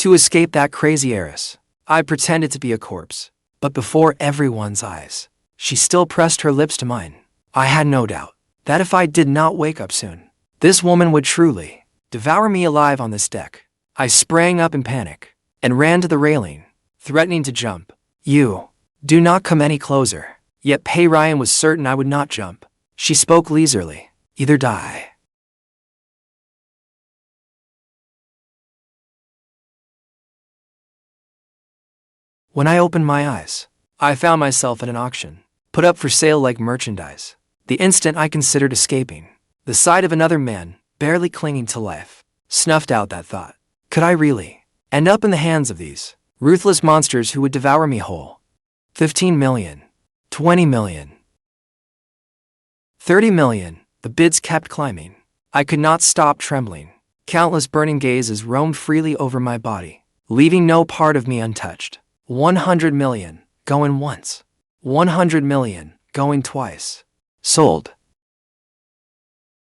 To escape that crazy heiress, I pretended to be a corpse. But before everyone's eyes, she still pressed her lips to mine. I had no doubt that if I did not wake up soon, this woman would truly devour me alive on this deck. I sprang up in panic and ran to the railing, threatening to jump. You, do not come any closer. Yet Ruyan was certain I would not jump. She spoke leisurely. Either die. When I opened my eyes, I found myself at an auction, put up for sale like merchandise. The instant I considered escaping, the sight of another man, barely clinging to life, snuffed out that thought. Could I really end up in the hands of these ruthless monsters who would devour me whole? 15 million. 20 million. 30 million. The bids kept climbing. I could not stop trembling. Countless burning gazes roamed freely over my body, leaving no part of me untouched. 100 million, going once. 100 million, going twice. Sold.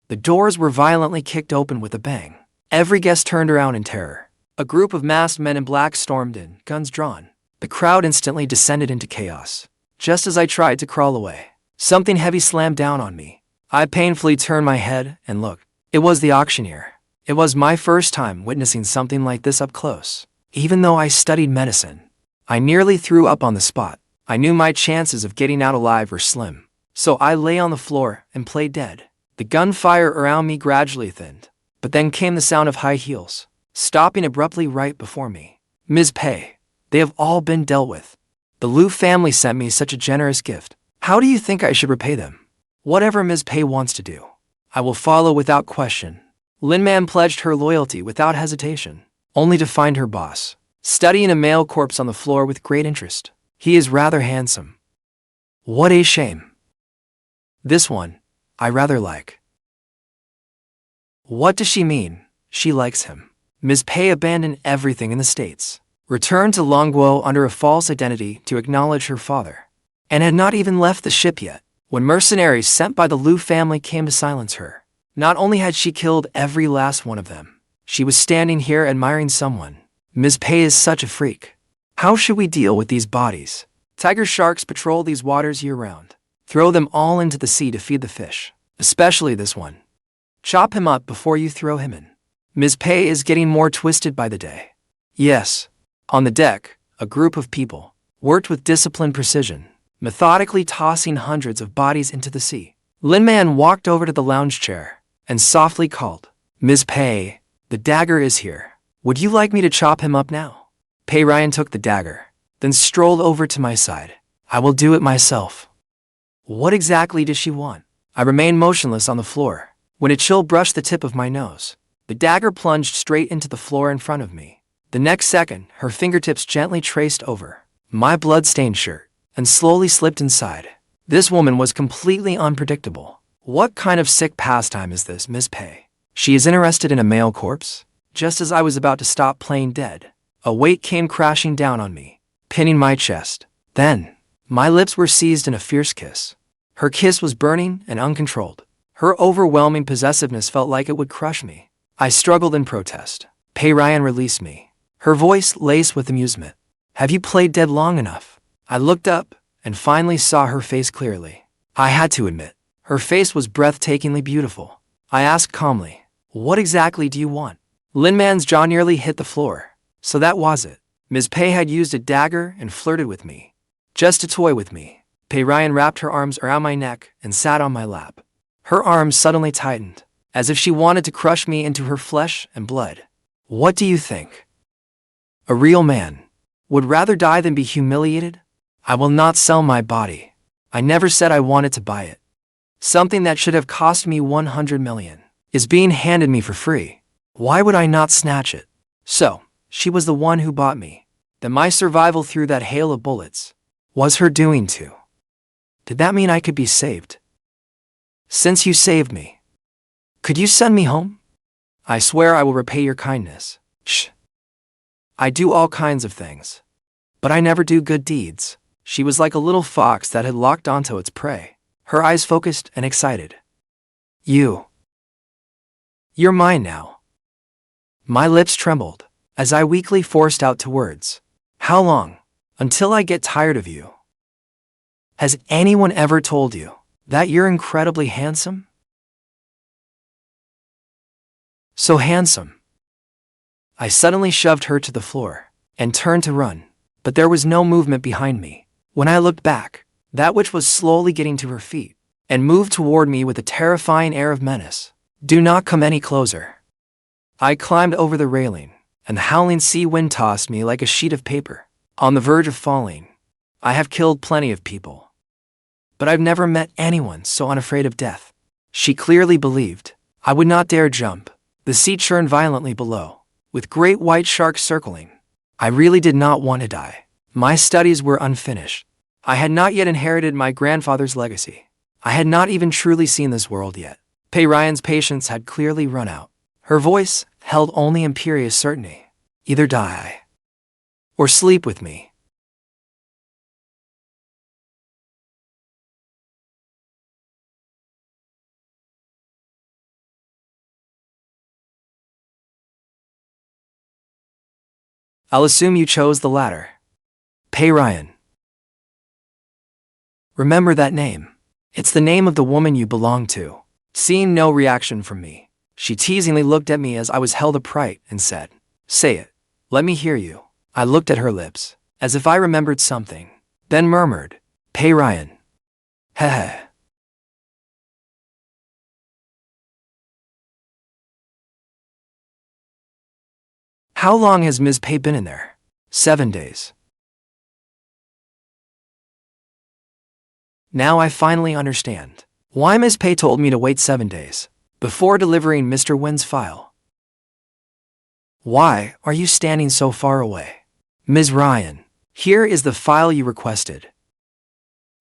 The doors were violently kicked open with a bang. Every guest turned around in terror. A group of masked men in black stormed in, guns drawn. The crowd instantly descended into chaos. Just as I tried to crawl away, something heavy slammed down on me. I painfully turned my head and looked. It was the auctioneer. It was my first time witnessing something like this up close. Even though I studied medicine, I nearly threw up on the spot. I knew my chances of getting out alive were slim. So I lay on the floor and played dead. The gunfire around me gradually thinned. But then came the sound of high heels, stopping abruptly right before me. Ms. Pei, they have all been dealt with. The Liu family sent me such a generous gift. How do you think I should repay them? Whatever Ms. Pei wants to do, I will follow without question. Lin Man pledged her loyalty without hesitation, only to find her boss studying a male corpse on the floor with great interest. He is rather handsome. What a shame. This one, I rather like. What does she mean? She likes him. Ms. Pei abandoned everything in the States, returned to Longguo under a false identity to acknowledge her father, and had not even left the ship yet when mercenaries sent by the Liu family came to silence her. Not only had she killed every last one of them, she was standing here admiring someone. Ms. Pei is such a freak. How should we deal with these bodies? Tiger sharks patrol these waters year-round. Throw them all into the sea to feed the fish, especially this one. Chop him up before you throw him in. Ms. Pei is getting more twisted by the day. Yes. On the deck, a group of people worked with disciplined precision, methodically tossing hundreds of bodies into the sea. Lin Man walked over to the lounge chair and softly called, Ms. Pei, the dagger is here. Would you like me to chop him up now? Ruyan took the dagger, then strolled over to my side. I will do it myself. What exactly does she want? I remained motionless on the floor when a chill brushed the tip of my nose. The dagger plunged straight into the floor in front of me. The next second, her fingertips gently traced over my blood-stained shirt and slowly slipped inside. This woman was completely unpredictable. What kind of sick pastime is this, Ms. Pei? She is interested in a male corpse? Just as I was about to stop playing dead, a weight came crashing down on me, pinning my chest. Then, my lips were seized in a fierce kiss. Her kiss was burning and uncontrolled. Her overwhelming possessiveness felt like it would crush me. I struggled in protest. Ruyan released me, her voice laced with amusement. Have you played dead long enough? I looked up and finally saw her face clearly. I had to admit, her face was breathtakingly beautiful. I asked calmly, what exactly do you want? Lin Man's jaw nearly hit the floor. So that was it. Ms. Pei had used a dagger and flirted with me. Just to toy with me. Ruyan wrapped her arms around my neck and sat on my lap. Her arms suddenly tightened, as if she wanted to crush me into her flesh and blood. What do you think? A real man would rather die than be humiliated? I will not sell my body. I never said I wanted to buy it. Something that should have cost me 100 million is being handed me for free. Why would I not snatch it? So, she was the one who bought me. Then my survival through that hail of bullets was her doing too. Did that mean I could be saved? Since you saved me, could you send me home? I swear I will repay your kindness. Shh. I do all kinds of things, but I never do good deeds. She was like a little fox that had locked onto its prey, her eyes focused and excited. You're mine now. My lips trembled. as I weakly forced out two words. How long? Until I get tired of you. Has anyone ever told you that you're incredibly handsome? So handsome. I suddenly shoved her to the floor and turned to run, but there was no movement behind me. When I looked back, that witch was slowly getting to her feet and moved toward me with a terrifying air of menace. Do not come any closer. I climbed over the railing, and the howling sea wind tossed me like a sheet of paper, on the verge of falling. I have killed plenty of people, but I've never met anyone so unafraid of death. She clearly believed I would not dare jump. The sea churned violently below, with great white sharks circling. I really did not want to die. My studies were unfinished. I had not yet inherited my grandfather's legacy. I had not even truly seen this world yet. Ruyan's patience had clearly run out. Her voice held only imperious certainty. Either die or sleep with me. I'll assume you chose the latter. Ruyan. Remember that name. It's the name of the woman you belong to. Seeing no reaction from me, she teasingly looked at me as I was held upright and said, Say it. Let me hear you. I looked at her lips, as if I remembered something, then murmured, Ruyan. Heh. How long has Ms. Pei been in there? 7 days. Now I finally understand why Ms. Pei told me to wait 7 days before delivering Mr. Wen's file. Why are you standing so far away? Ms. Ruyan, here is the file you requested.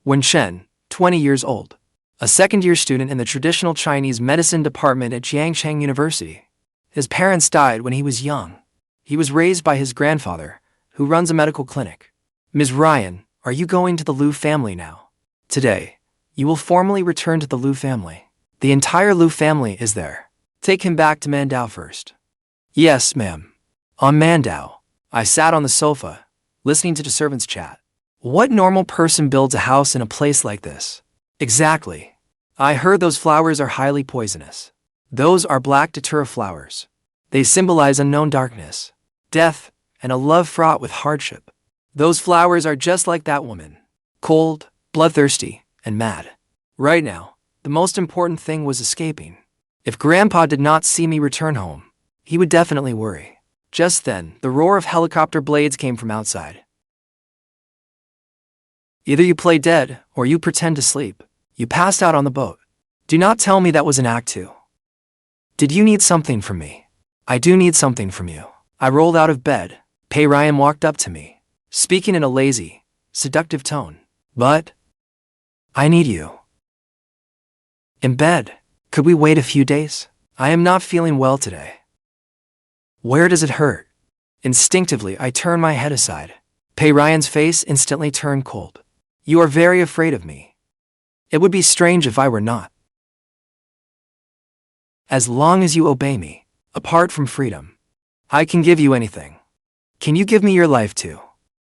When Chen, 20 years old, a second-year student in the traditional Chinese medicine department at Jiangcheng University, his parents died when he was young. He was raised by his grandfather, who runs a medical clinic. Ms. Ruyan, are you going to the Liu family now? Today, you will formally return to the Liu family. The entire Liu family is there. Take him back to Mandao first. Yes, ma'am. On Mandao, I sat on the sofa, listening to the servants chat. What normal person builds a house in a place like this? Exactly. I heard those flowers are highly poisonous. Those are black Datura flowers. They symbolize unknown darkness, death, and a love fraught with hardship. Those flowers are just like that woman. Cold, bloodthirsty, and mad. Right now, the most important thing was escaping. If Grandpa did not see me return home, he would definitely worry. Just then, the roar of helicopter blades came from outside. Either you play dead, or you pretend to sleep. You passed out on the boat. Do not tell me that was an act 2. Did you need something from me? I do need something from you. I rolled out of bed. Ruyan walked up to me, speaking in a lazy, seductive tone. But I need you. In bed. Could we wait a few days? I am not feeling well today. Where does it hurt? Instinctively, I turned my head aside. Ruyan's face instantly turned cold. You are very afraid of me. It would be strange if I were not. As long as you obey me, apart from freedom, I can give you anything. Can you give me your life too?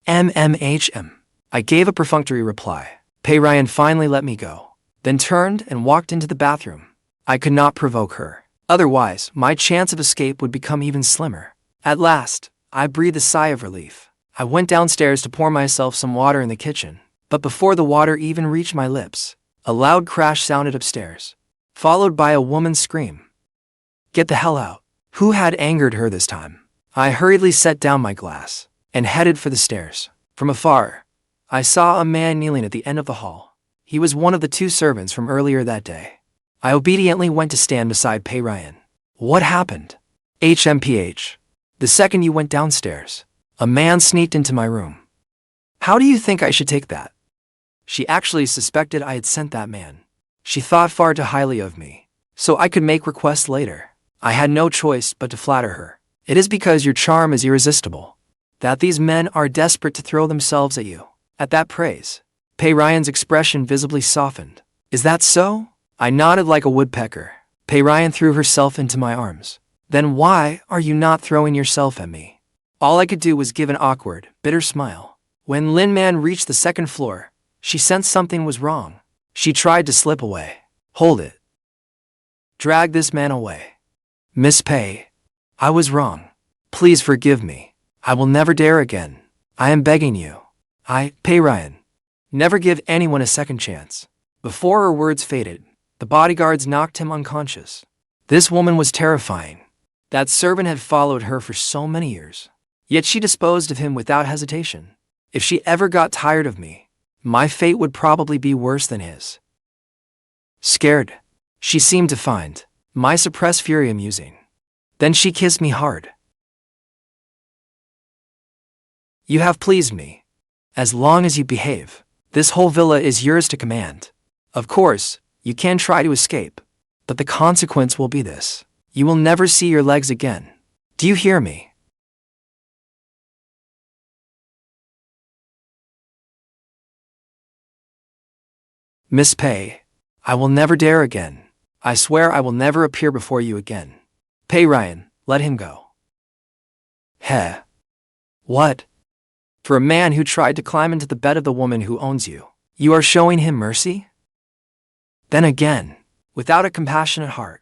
I gave a perfunctory reply. Ruyan finally let me go, then turned and walked into the bathroom. I could not provoke her. Otherwise, my chance of escape would become even slimmer. At last, I breathed a sigh of relief. I went downstairs to pour myself some water in the kitchen, but before the water even reached my lips, a loud crash sounded upstairs, followed by a woman's scream. Get the hell out. Who had angered her this time? I hurriedly set down my glass and headed for the stairs. From afar, I saw a man kneeling at the end of the hall. He was one of the 2 servants from earlier that day. I obediently went to stand beside Ruyan. What happened? HMPH. The second you went downstairs, a man sneaked into my room. How do you think I should take that? She actually suspected I had sent that man. She thought far too highly of me, so I could make requests later. I had no choice but to flatter her. It is because your charm is irresistible that these men are desperate to throw themselves at you. At that praise, Ruyan's expression visibly softened. Is that so? I nodded like a woodpecker. Ruyan threw herself into my arms. Then why are you not throwing yourself at me? All I could do was give an awkward, bitter smile. When Lin Man reached the second floor, she sensed something was wrong. She tried to slip away. Hold it. Drag this man away. Miss Pei, I was wrong. Please forgive me. I will never dare again. I am begging you. Pei Ruyan. Never give anyone a second chance. Before her words faded, the bodyguards knocked him unconscious. This woman was terrifying. That servant had followed her for so many years. Yet she disposed of him without hesitation. If she ever got tired of me, my fate would probably be worse than his. Scared, she seemed to find my suppressed fury amusing. Then she kissed me hard. You have pleased me. As long as you behave, this whole villa is yours to command. Of course, you can try to escape, but the consequence will be this. You will never see your legs again. Do you hear me? Miss Pei, I will never dare again. I swear I will never appear before you again. Pei Ruyan, let him go. Heh. What? For a man who tried to climb into the bed of the woman who owns you, you are showing him mercy? Then again, without a compassionate heart.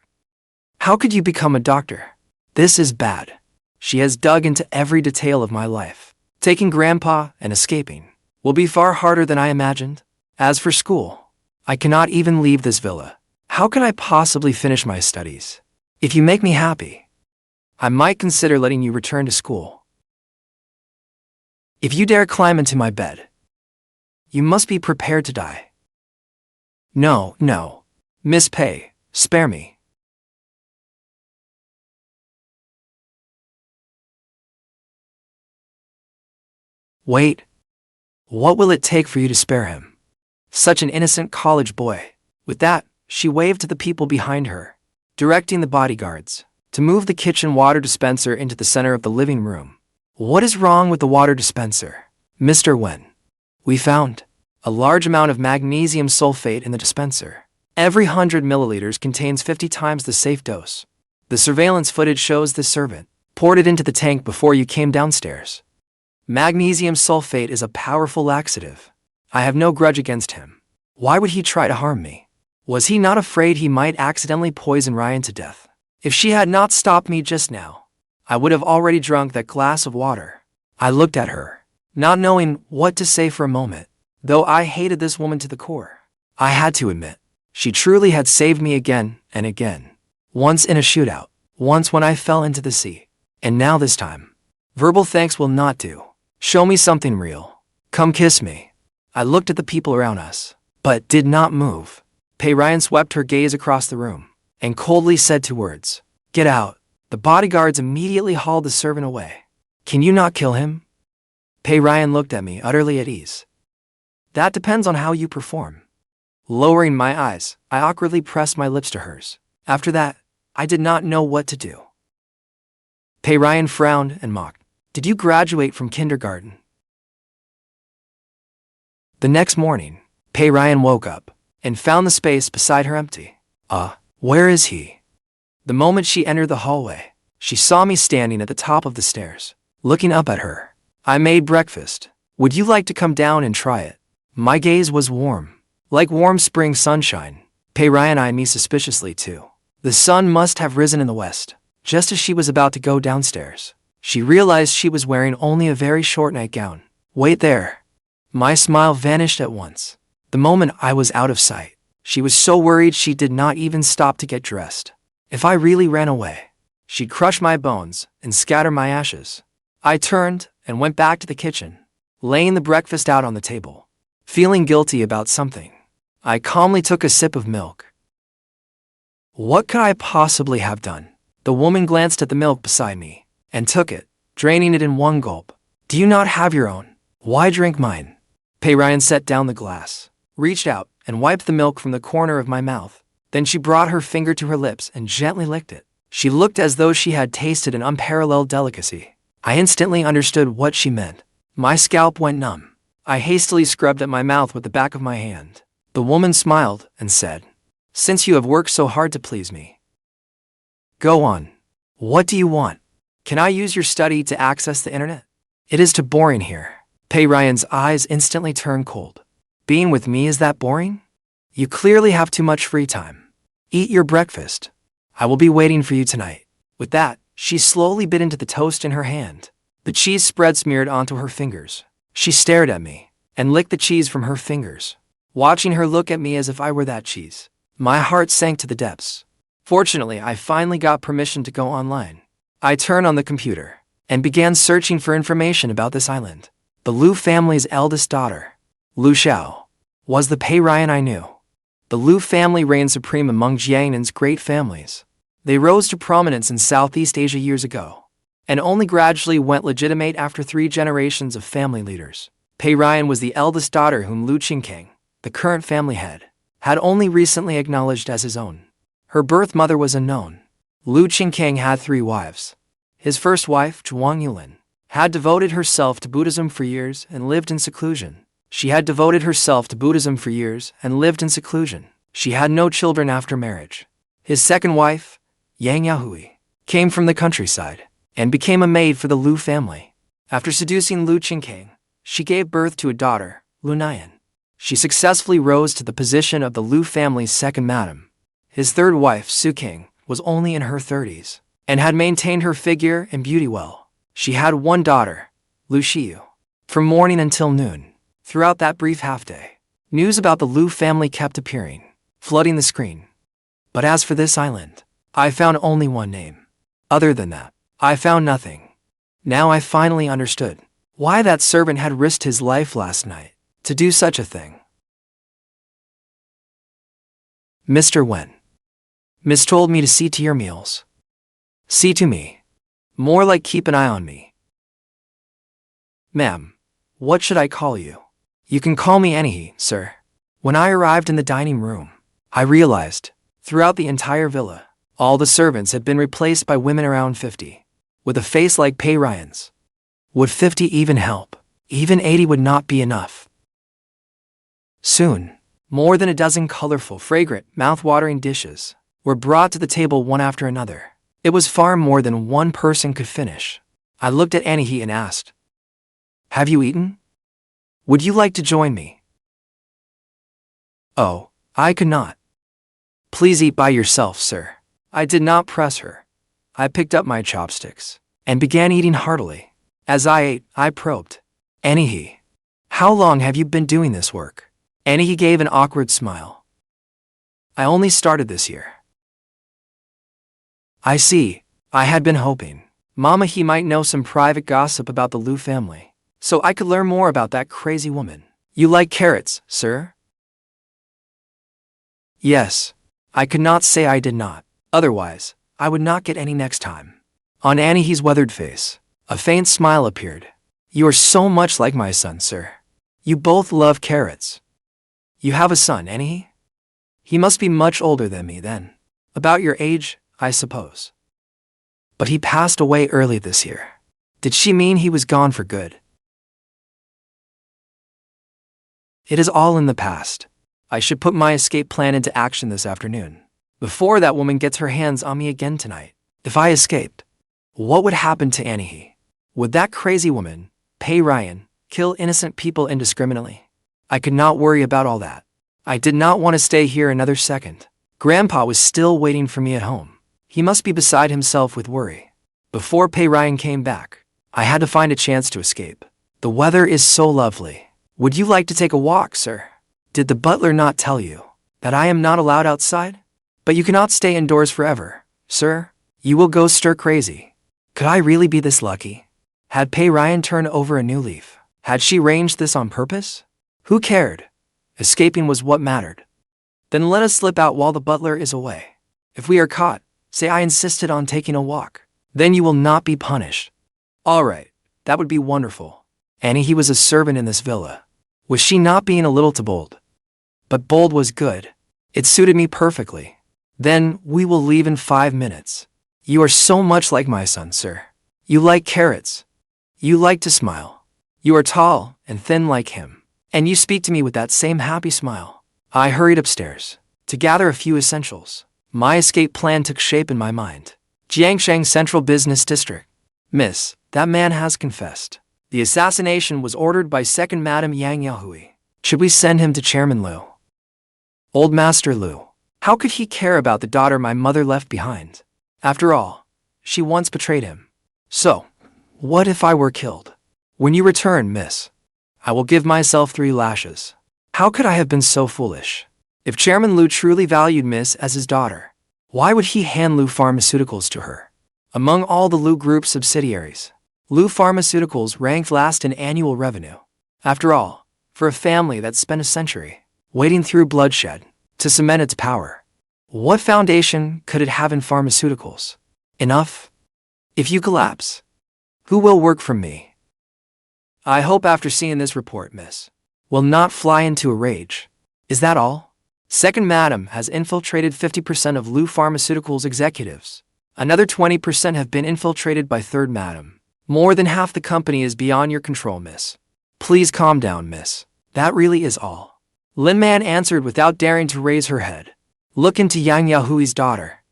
How could you become a doctor? This is bad. She has dug into every detail of my life. Taking Grandpa and escaping will be far harder than I imagined. As for school, I cannot even leave this villa. How can I possibly finish my studies? If you make me happy, I might consider letting you return to school. If you dare climb into my bed, you must be prepared to die. No, no. Miss Pei, spare me. Wait. What will it take for you to spare him? Such an innocent college boy. With that, she waved to the people behind her, directing the bodyguards to move the kitchen water dispenser into the center of the living room. What is wrong with the water dispenser, Mr. Wen? We found a large amount of magnesium sulfate in the dispenser. Every 100 milliliters contains 50 times the safe dose. The surveillance footage shows this servant poured it into the tank before you came downstairs. Magnesium sulfate is a powerful laxative. I have no grudge against him. Why would he try to harm me? Was he not afraid he might accidentally poison Ruyan to death? If she had not stopped me just now, I would have already drunk that glass of water. I looked at her, not knowing what to say for a moment. Though I hated this woman to the core, I had to admit, she truly had saved me again and again. Once in a shootout, once when I fell into the sea, and now this time. Verbal thanks will not do. Show me something real. Come kiss me. I looked at the people around us, but did not move. Pei Ruyan swept her gaze across the room, and coldly said 2 words. Get out. The bodyguards immediately hauled the servant away. Can you not kill him? Pei Ruyan looked at me utterly at ease. That depends on how you perform. Lowering my eyes, I awkwardly pressed my lips to hers. After that, I did not know what to do. Pei Ruyan frowned and mocked. Did you graduate from kindergarten? The next morning, Pei Ruyan woke up and found the space beside her empty. Where is he? The moment she entered the hallway, she saw me standing at the top of the stairs, looking up at her. I made breakfast. Would you like to come down and try it? My gaze was warm, like warm spring sunshine. Pei Ruyan eyed me suspiciously too. The sun must have risen in the west. Just as she was about to go downstairs, she realized she was wearing only a very short nightgown. Wait there. My smile vanished at once. The moment I was out of sight, she was so worried she did not even stop to get dressed. If I really ran away, she'd crush my bones and scatter my ashes. I turned and went back to the kitchen, laying the breakfast out on the table. Feeling guilty about something, I calmly took a sip of milk. What could I possibly have done? The woman glanced at the milk beside me and took it, draining it in one gulp. Do you not have your own? Why drink mine? Pei Ruyan set down the glass, reached out, and wiped the milk from the corner of my mouth. Then she brought her finger to her lips and gently licked it. She looked as though she had tasted an unparalleled delicacy. I instantly understood what she meant. My scalp went numb. I hastily scrubbed at my mouth with the back of my hand. The woman smiled and said, "Since you have worked so hard to please me, go on. What do you want?" Can I use your study to access the internet? It is too boring here. Pei Ryan's eyes instantly turned cold. Being with me is that boring? You clearly have too much free time. Eat your breakfast. I will be waiting for you tonight. With that, she slowly bit into the toast in her hand. The cheese spread smeared onto her fingers. She stared at me and licked the cheese from her fingers. Watching her look at me as if I were that cheese, my heart sank to the depths. Fortunately, I finally got permission to go online. I turned on the computer and began searching for information about this island. The Liu family's eldest daughter, Liu Xiao, was the Pei Ryan I knew. The Liu family reigned supreme among Jiangnan's great families. They rose to prominence in Southeast Asia years ago, and only gradually went legitimate after 3 generations of family leaders. Pei Ryan was the eldest daughter whom Liu Qingkang, the current family head, had only recently acknowledged as his own. Her birth mother was unknown. Liu Qingkang had 3 wives. His first wife, Zhuang Yulin, had devoted herself to Buddhism for years and lived in seclusion. She had no children after marriage. His second wife, Yang Yahui, came from the countryside and became a maid for the Liu family. After seducing Liu Qingkang, she gave birth to a daughter, Liu Nian. She successfully rose to the position of the Liu family's second madam. His third wife, Su King, was only in her 30s and had maintained her figure and beauty well. She had 1 daughter, Liu Xiu. From morning until noon, throughout that brief half-day, news about the Liu family kept appearing, flooding the screen. But as for this island, I found only one name. Other than that, I found nothing. Now I finally understood why that servant had risked his life last night to do such a thing. Mr. Wen. Miss told me to see to your meals. See to me. More like keep an eye on me. Ma'am, what should I call you? You can call me Auntie, sir. When I arrived in the dining room, I realized, throughout the entire villa, all the servants had been replaced by women around 50, with a face like Pei Ryan's. Would 50 even help? Even 80 would not be enough. Soon, more than a dozen colorful, fragrant, mouth-watering dishes were brought to the table one after another. It was far more than one person could finish. I looked at Auntie and asked, "Have you eaten? Would you like to join me?" "Oh, I could not." "Please eat by yourself, sir." I did not press her. I picked up my chopsticks and began eating heartily. As I ate, I probed, "Auntie, how long have you been doing this work?" Auntie gave an awkward smile. "I only started this year." "I see. I had been hoping, Mama, he might know some private gossip about the Liu family, so I could learn more about that crazy woman." "You like carrots, sir?" "Yes. I could not say I did not. Otherwise, I would not get any next time." On Auntie's weathered face, a faint smile appeared. "You are so much like my son, sir. You both love carrots." "You have a son, Auntie? He must be much older than me then. About your age, I suppose." "But he passed away early this year." Did she mean he was gone for good? It is all in the past. I should put my escape plan into action this afternoon, before that woman gets her hands on me again tonight. If I escaped, what would happen to Auntie? Would that crazy woman, Pei Ryan, kill innocent people indiscriminately? I could not worry about all that. I did not want to stay here another second. Grandpa was still waiting for me at home. He must be beside himself with worry. Before Pei Ryan came back, I had to find a chance to escape. The weather is so lovely. Would you like to take a walk, sir? Did the butler not tell you that I am not allowed outside? But you cannot stay indoors forever, sir. You will go stir crazy. Could I really be this lucky? Had Pei Ryan turned over a new leaf? Had she arranged this on purpose? Who cared? Escaping was what mattered. Then let us slip out while the butler is away. If we are caught, say I insisted on taking a walk. Then you will not be punished. All right, that would be wonderful. He was a servant in this villa. Was she not being a little too bold? But bold was good. It suited me perfectly. Then we will leave in 5 minutes. You are so much like my son, sir. You like carrots. You like to smile. You are tall and thin like him. And you speak to me with that same happy smile. I hurried upstairs to gather a few essentials. My escape plan took shape in my mind. Jiangshang Central Business District. Miss, that man has confessed. The assassination was ordered by Second Madam Yang Yahui. Should we send him to Chairman Liu? Old Master Liu. How could he care about the daughter my mother left behind? After all, she once betrayed him. So, what if I were killed? When you return, miss, I will give myself 3 lashes. How could I have been so foolish? If Chairman Liu truly valued Miss as his daughter, why would he hand Liu Pharmaceuticals to her? Among all the Liu Group subsidiaries, Liu Pharmaceuticals ranked last in annual revenue. After all, for a family that spent a century wading through bloodshed to cement its power, what foundation could it have in pharmaceuticals? Enough? If you collapse, who will work for me? I hope after seeing this report, miss, will not fly into a rage. Is that all? Second Madam has infiltrated 50% of Liu Pharmaceuticals executives. Another 20% have been infiltrated by Third Madam. More than half the company is beyond your control, miss. Please calm down, miss. That really is all. Lin Man answered without daring to raise her head. Look into Yang Yahui's daughter.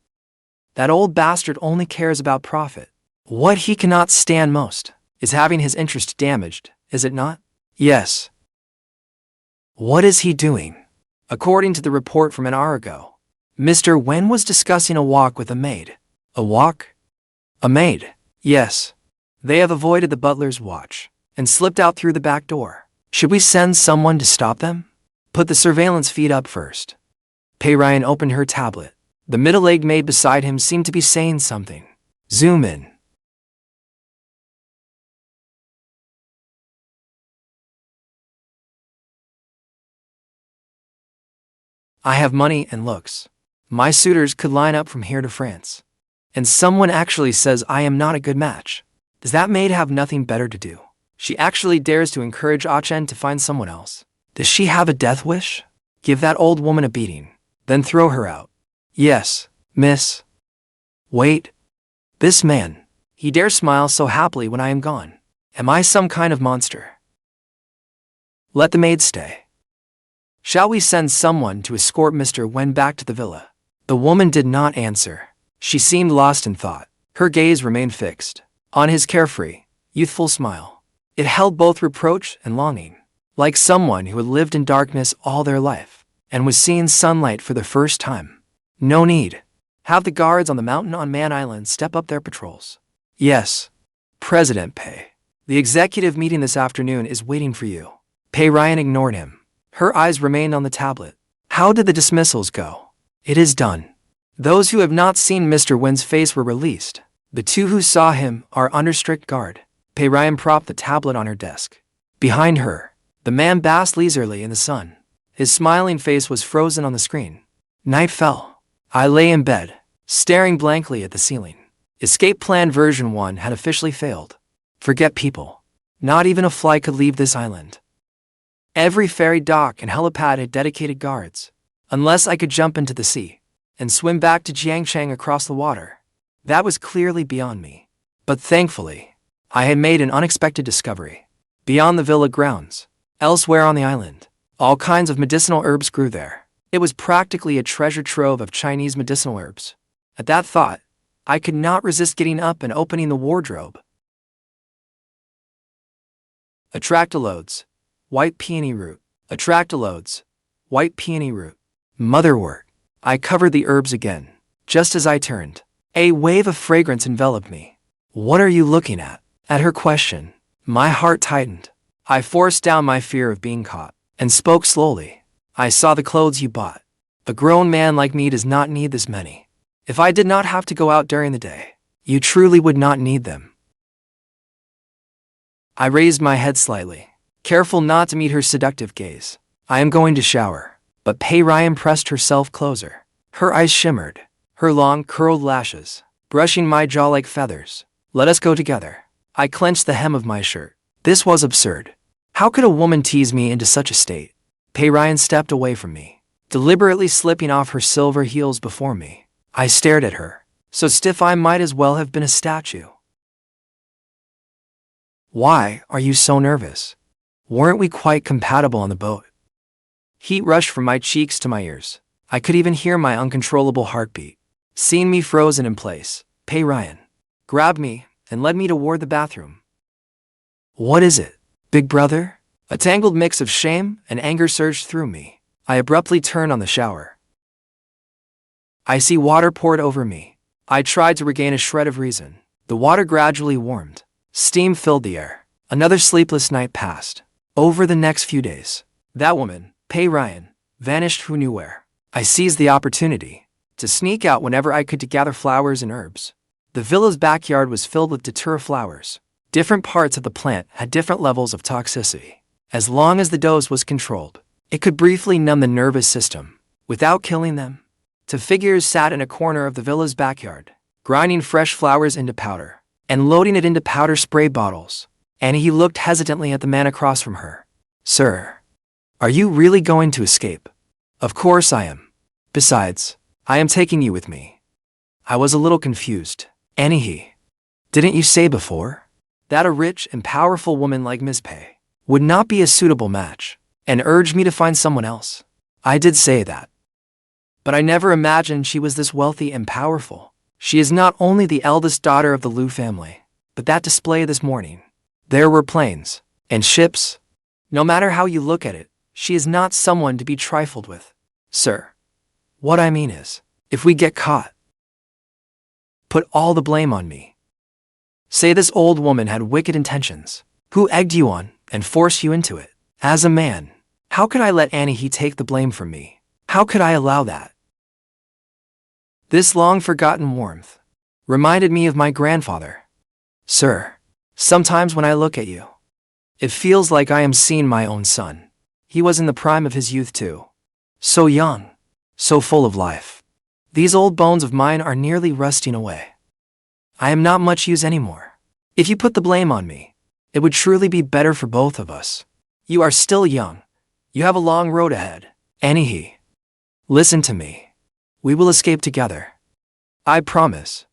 That old bastard only cares about profit. What he cannot stand most is having his interest damaged, is it not? Yes. What is he doing? According to the report from an hour ago, Mr. Wen was discussing a walk with a maid. A walk? A maid? Yes. They have avoided the butler's watch and slipped out through the back door. Should we send someone to stop them? Put the surveillance feed up first. Pei Ryan opened her tablet. The middle-aged maid beside him seemed to be saying something. Zoom in. I have money and looks. My suitors could line up from here to France. And someone actually says I am not a good match. Does that maid have nothing better to do? She actually dares to encourage Chen to find someone else. Does she have a death wish? Give that old woman a beating, then throw her out. Yes, miss. Wait. This man. He dares smile so happily when I am gone. Am I some kind of monster? Let the maid stay. Shall we send someone to escort Mr. Wen back to the villa? The woman did not answer. She seemed lost in thought. Her gaze remained fixed on his carefree, youthful smile. It held both reproach and longing, like someone who had lived in darkness all their life and was seeing sunlight for the first time. No need. Have the guards on the mountain on Man Island step up their patrols. Yes. President Pei. The executive meeting this afternoon is waiting for you. Pei Ryan ignored him. Her eyes remained on the tablet. How did the dismissals go? It is done. Those who have not seen Mr. Wen's face were released. The 2 who saw him are under strict guard. Pei Ryan propped the tablet on her desk. Behind her, the man basked leisurely in the sun. His smiling face was frozen on the screen. Night fell. I lay in bed, staring blankly at the ceiling. Escape Plan version 1 had officially failed. Forget people. Not even a fly could leave this island. Every ferry dock and helipad had dedicated guards. Unless I could jump into the sea and swim back to Jiangcheng across the water. That was clearly beyond me. But thankfully, I had made an unexpected discovery. Beyond the villa grounds, elsewhere on the island, all kinds of medicinal herbs grew there. It was practically a treasure trove of Chinese medicinal herbs. At that thought, I could not resist getting up and opening the wardrobe. Atractalodes, white peony root. Atractalodes, white peony root. Motherwort. I covered the herbs again. Just as I turned, a wave of fragrance enveloped me. What are you looking at? At her question, my heart tightened. I forced down my fear of being caught and spoke slowly. I saw the clothes you bought. A grown man like me does not need this many. If I did not have to go out during the day, you truly would not need them. I raised my head slightly, careful not to meet her seductive gaze. I am going to shower. But Pei Ryan pressed herself closer. Her eyes shimmered, her long, curled lashes brushing my jaw like feathers. Let us go together. I clenched the hem of my shirt. This was absurd. How could a woman tease me into such a state? Pei Ryan stepped away from me, deliberately slipping off her silver heels before me. I stared at her, so stiff I might as well have been a statue. Why are you so nervous? Weren't we quite compatible on the boat? Heat rushed from my cheeks to my ears. I could even hear my uncontrollable heartbeat. Seeing me frozen in place, Pei Ryan grabbed me, and led me toward the bathroom. What is it, big brother? A tangled mix of shame and anger surged through me. I abruptly turned on the shower. I see water poured over me. I tried to regain a shred of reason. The water gradually warmed. Steam filled the air. Another sleepless night passed. Over the next few days, that woman, Ruyan, vanished who knew where. I seized the opportunity to sneak out whenever I could to gather flowers and herbs. The villa's backyard was filled with Datura flowers. Different parts of the plant had different levels of toxicity. As long as the dose was controlled, it could briefly numb the nervous system without killing them. Two figures sat in a corner of the villa's backyard, grinding fresh flowers into powder and loading it into powder spray bottles. And he looked hesitantly at the man across from her. Sir, are you really going to escape? Of course I am. Besides, I am taking you with me. I was a little confused. Auntie, didn't you say before that a rich and powerful woman like Ms. Pei would not be a suitable match and urged me to find someone else? I did say that. But I never imagined she was this wealthy and powerful. She is not only the eldest daughter of the Liu family, but that display this morning. There were planes and ships. No matter how you look at it, she is not someone to be trifled with. Sir, what I mean is, if we get caught, put all the blame on me. Say this old woman had wicked intentions, who egged you on and forced you into it. As a man, how could I let Auntie take the blame from me? How could I allow that? This long-forgotten warmth reminded me of my grandfather. Sir, sometimes when I look at you, it feels like I am seeing my own son. He was in the prime of his youth too. So young, so full of life. These old bones of mine are nearly rusting away. I am not much use anymore. If you put the blame on me, it would truly be better for both of us. You are still young. You have a long road ahead. Auntie, listen to me. We will escape together. I promise.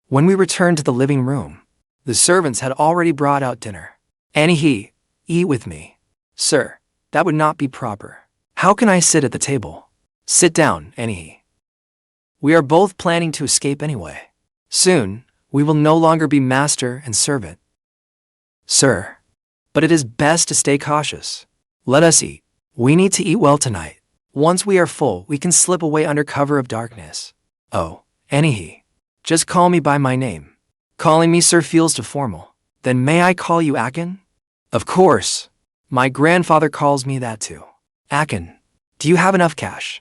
When we returned to the living room, the servants had already brought out dinner. Auntie, eat with me. Sir, that would not be proper. How can I sit at the table? Sit down, Auntie. We are both planning to escape anyway. Soon, we will no longer be master and servant. Sir, but it is best to stay cautious. Let us eat. We need to eat well tonight. Once we are full, we can slip away under cover of darkness. Oh, Auntie, just call me by my name. Calling me sir feels too formal. Then may I call you Akin? Of course. My grandfather calls me that too. Akin, do you have enough cash?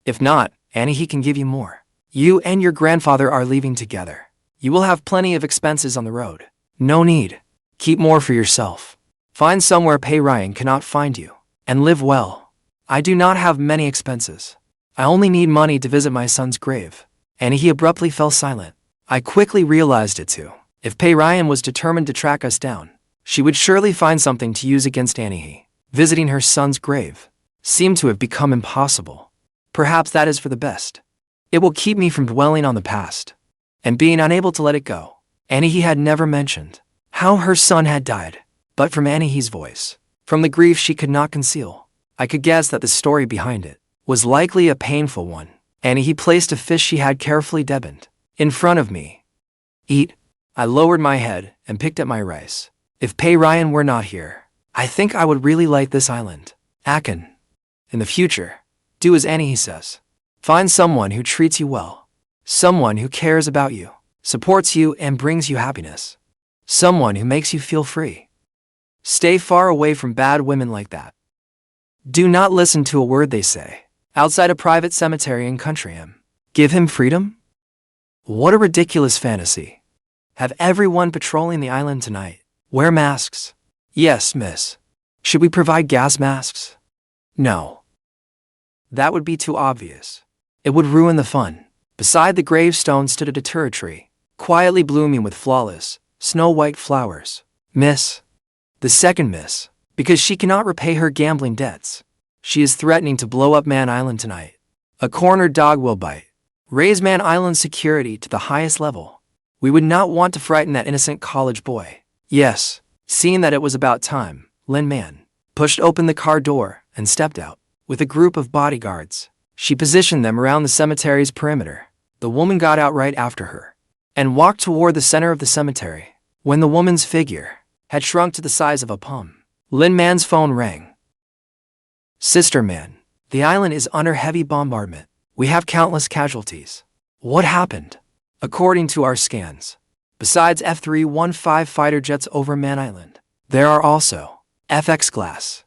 If not, Auntie can give you more. You and your grandfather are leaving together. You will have plenty of expenses on the road. No need. Keep more for yourself. Find somewhere Ruyan cannot find you, and live well. I do not have many expenses. I only need money to visit my son's grave. And he abruptly fell silent. I quickly realized it too. If Ruyan was determined to track us down, she would surely find something to use against Auntie. Visiting her son's grave seemed to have become impossible. Perhaps that is for the best. It will keep me from dwelling on the past and being unable to let it go. Auntie had never mentioned how her son had died, but from Auntie's voice, from the grief she could not conceal, I could guess that the story behind it was likely a painful one. Auntie placed a fish she had carefully deboned in front of me. Eat. I lowered my head and picked up my rice. If Ruyan were not here, I think I would really like this island. Akin, in the future, do as Auntie says. Find someone who treats you well. Someone who cares about you, supports you and brings you happiness. Someone who makes you feel free. Stay far away from bad women like that. Do not listen to a word they say. Outside a private cemetery and country him. Give him freedom? What a ridiculous fantasy. Have everyone patrolling the island tonight. Wear masks. Yes, miss. Should we provide gas masks? No. That would be too obvious. It would ruin the fun. Beside the gravestone stood a Datura tree, quietly blooming with flawless, snow-white flowers. Miss. The second miss. Because she cannot repay her gambling debts. She is threatening to blow up Man Island tonight. A cornered dog will bite. Raise Man Island's security to the highest level. We would not want to frighten that innocent college boy. Yes. Seeing that it was about time, Lin Man pushed open the car door and stepped out. with a group of bodyguards. She positioned them around the cemetery's perimeter. The woman got out right after her and walked toward the center of the cemetery. When the woman's figure had shrunk to the size of a palm, Lin Man's phone rang. Sister Man, the island is under heavy bombardment. We have countless casualties. What happened? According to our scans, besides F-315 fighter jets over Man Island, there are also FX-class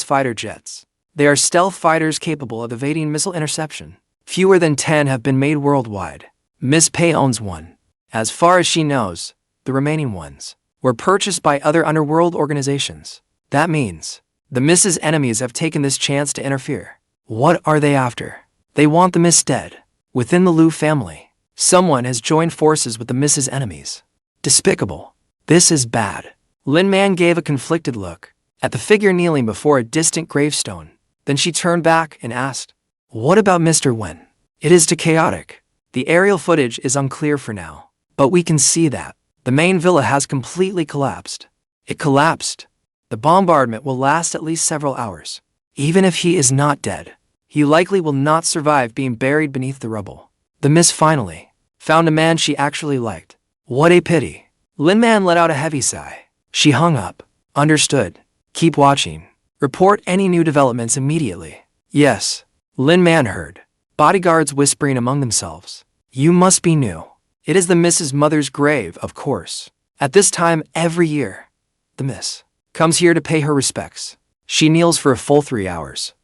fighter jets. They are stealth fighters capable of evading missile interception. Fewer than 10 have been made worldwide. Miss Pei owns one. As far as she knows, the remaining ones were purchased by other underworld organizations. That means the Miss's enemies have taken this chance to interfere. What are they after? They want the Miss dead. Within the Liu family, someone has joined forces with the Miss's enemies. Despicable. This is bad. Lin Man gave a conflicted look at the figure kneeling before a distant gravestone. Then she turned back and asked, "What about Mr. Wen?" It is too chaotic. The aerial footage is unclear for now, but we can see that the main villa has completely collapsed. It collapsed. The bombardment will last at least several hours. Even if he is not dead, he likely will not survive being buried beneath the rubble. The Miss finally found a man she actually liked. What a pity. Lin Man let out a heavy sigh. She hung up. Understood. Keep watching. Report any new developments immediately. Yes. Lin Man heard bodyguards whispering among themselves. You must be new. It is the Miss's mother's grave, of course. At this time every year, the Miss comes here to pay her respects. She kneels for a full 3 hours.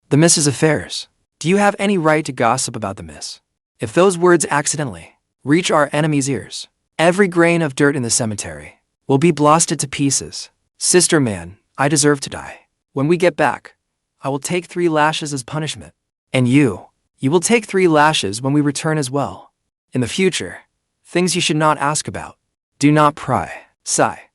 The Miss's affairs. Do you have any right to gossip about the Miss? If those words accidentally reach our enemy's ears, every grain of dirt in the cemetery will be blasted to pieces. Sister Man, I deserve to die. When we get back, I will take 3 lashes as punishment. And you will take 3 lashes when we return as well. In the future, things you should not ask about. Do not pry. Sigh.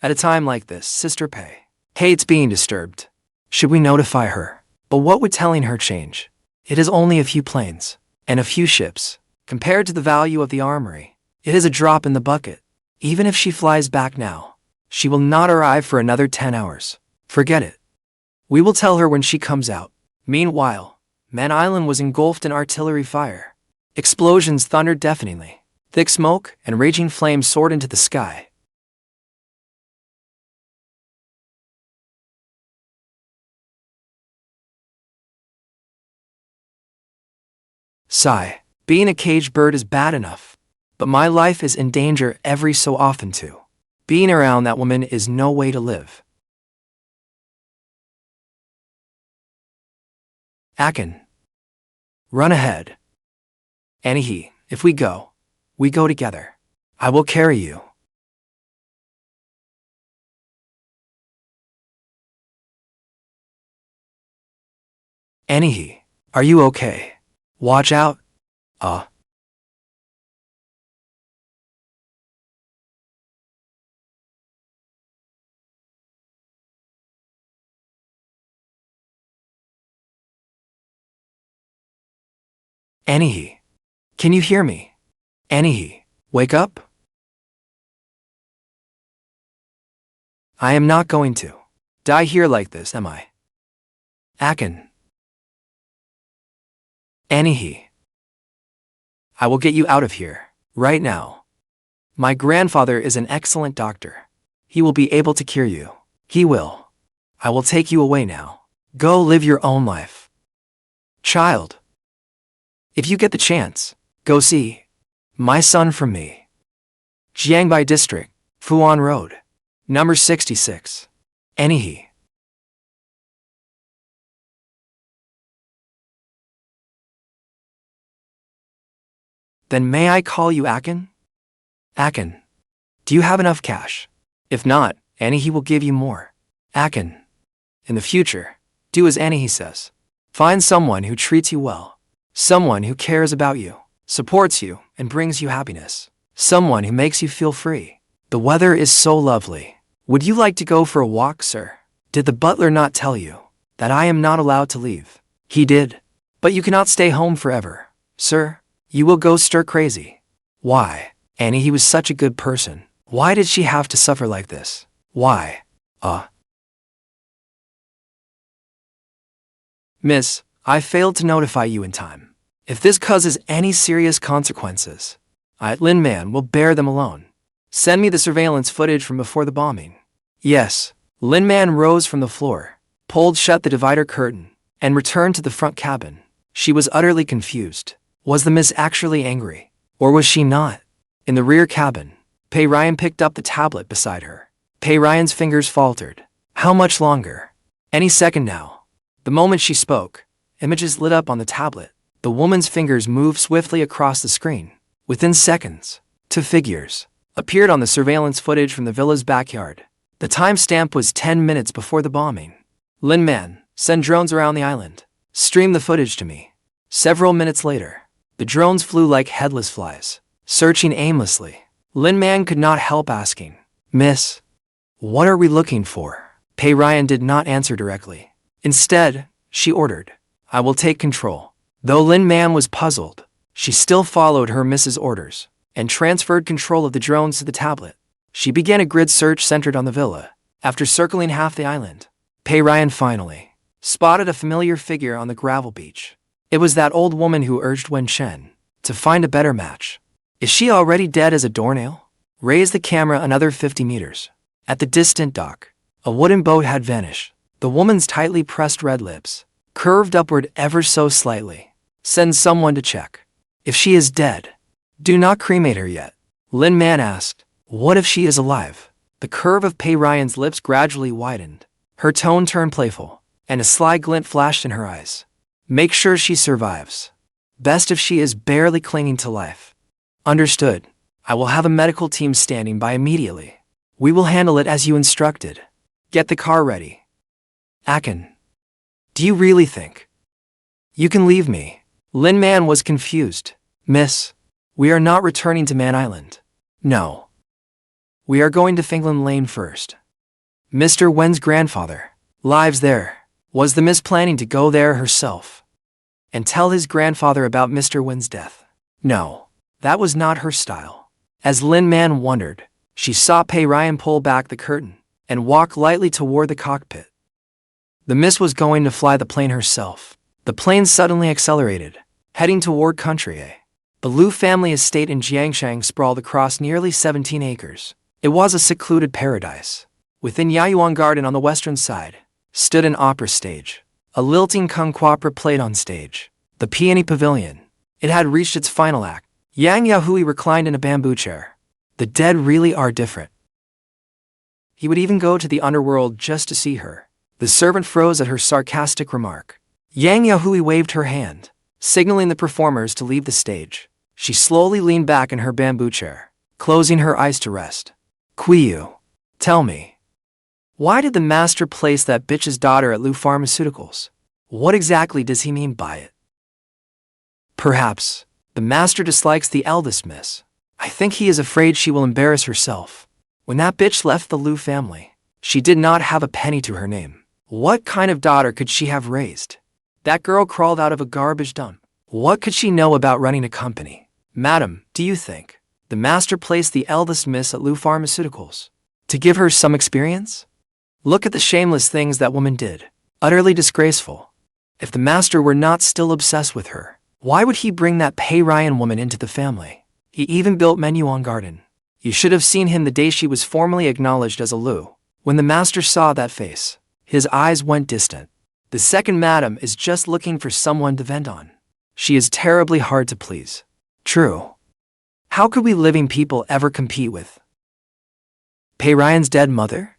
At a time like this, Sister Pei hates being disturbed. Should we notify her? But what would telling her change? It is only a few planes and a few ships. Compared to the value of the armory, it is a drop in the bucket. Even if she flies back now, she will not arrive for another 10 hours. Forget it. We will tell her when she comes out. Meanwhile, Man Island was engulfed in artillery fire. Explosions thundered deafeningly. Thick smoke and raging flames soared into the sky. Sigh. Being a caged bird is bad enough, but my life is in danger every so often too. Being around that woman is no way to live. Akin. Run ahead. Auntie, if we go together. I will carry you. Auntie, are you okay? Watch out. Auntie, can you hear me? Auntie, wake up. I am not going to die here like this, am I? Akin. Auntie, I will get you out of here, right now. My grandfather is an excellent doctor. He will be able to cure you. He will. I will take you away now. Go live your own life. Child. If you get the chance, go see my son from me. Jiangbai District, Fuan Road, number 66. Auntie. Then may I call you Akin? Akin. Do you have enough cash? If not, Auntie will give you more. Akin. In the future, do as Auntie says. Find someone who treats you well. Someone who cares about you, supports you, and brings you happiness. Someone who makes you feel free. The weather is so lovely. Would you like to go for a walk, sir? Did the butler not tell you that I am not allowed to leave? He did. But you cannot stay home forever, sir. You will go stir crazy. Why? Auntie, he was such a good person. Why did she have to suffer like this? Why? Miss, I failed to notify you in time. If this causes any serious consequences, Lin Man will bear them alone. Send me the surveillance footage from before the bombing. Yes. Lin Man rose from the floor, pulled shut the divider curtain, and returned to the front cabin. She was utterly confused. Was the miss actually angry? Or was she not? In the rear cabin, Pei Ryan picked up the tablet beside her. Pei Ryan's fingers faltered. How much longer? Any second now. The moment she spoke, images lit up on the tablet. The woman's fingers moved swiftly across the screen. Within seconds, 2 figures appeared on the surveillance footage from the villa's backyard. The timestamp was 10 minutes before the bombing. Lin Man, send drones around the island. Stream the footage to me. Several minutes later, the drones flew like headless flies, searching aimlessly. Lin Man could not help asking, Miss, what are we looking for? Pei Ryan did not answer directly. Instead, she ordered, I will take control. Though Lin Man was puzzled, she still followed her miss's orders and transferred control of the drones to the tablet. She began a grid search centered on the villa. After circling half the island, Pei Ryan finally spotted a familiar figure on the gravel beach. It was that old woman who urged Chen to find a better match. Is she already dead as a doornail? Raise the camera another 50 meters. At the distant dock, a wooden boat had vanished. The woman's tightly pressed red lips curved upward ever so slightly. Send someone to check. If she is dead, do not cremate her yet. Lin Man asked, what if she is alive? The curve of Pei Ryan's lips gradually widened. Her tone turned playful, and a sly glint flashed in her eyes. Make sure she survives. Best if she is barely clinging to life. Understood. I will have a medical team standing by immediately. We will handle it as you instructed. Get the car ready. Akin. Do you really think you can leave me? Lin Man was confused. Miss, we are not returning to Man Island. No. We are going to Finland Lane first. Mr. Wen's grandfather lives there. Was the miss planning to go there herself and tell his grandfather about Mr. Wen's death? No, that was not her style. As Lin Man wondered, she saw Pei Ryan pull back the curtain and walk lightly toward the cockpit. The miss was going to fly the plane herself. The plane suddenly accelerated, heading toward Country A. The Liu family estate in Jiangshang sprawled across nearly 17 acres. It was a secluded paradise. Within Yahui Garden on the western side stood an opera stage. A lilting kung opera played on stage. The Peony Pavilion. It had reached its final act. Yang Yahui reclined in a bamboo chair. The dead really are different. He would even go to the underworld just to see her. The servant froze at her sarcastic remark. Yang Yahui waved her hand, signaling the performers to leave the stage. She slowly leaned back in her bamboo chair, closing her eyes to rest. Qiyu, tell me, why did the master place that bitch's daughter at Liu Pharmaceuticals? What exactly does he mean by it? Perhaps the master dislikes the eldest miss. I think he is afraid she will embarrass herself. When that bitch left the Liu family, she did not have a penny to her name. What kind of daughter could she have raised? That girl crawled out of a garbage dump. What could she know about running a company? Madam, do you think the master placed the eldest miss at Liu Pharmaceuticals to give her some experience? Look at the shameless things that woman did. Utterly disgraceful. If the master were not still obsessed with her, why would he bring that Pei Ryan woman into the family? He even built Menyuan Garden. You should have seen him the day she was formally acknowledged as a Liu. When the master saw that face, his eyes went distant. The second madam is just looking for someone to vent on. She is terribly hard to please. True. How could we living people ever compete with Pei Ryan's dead mother?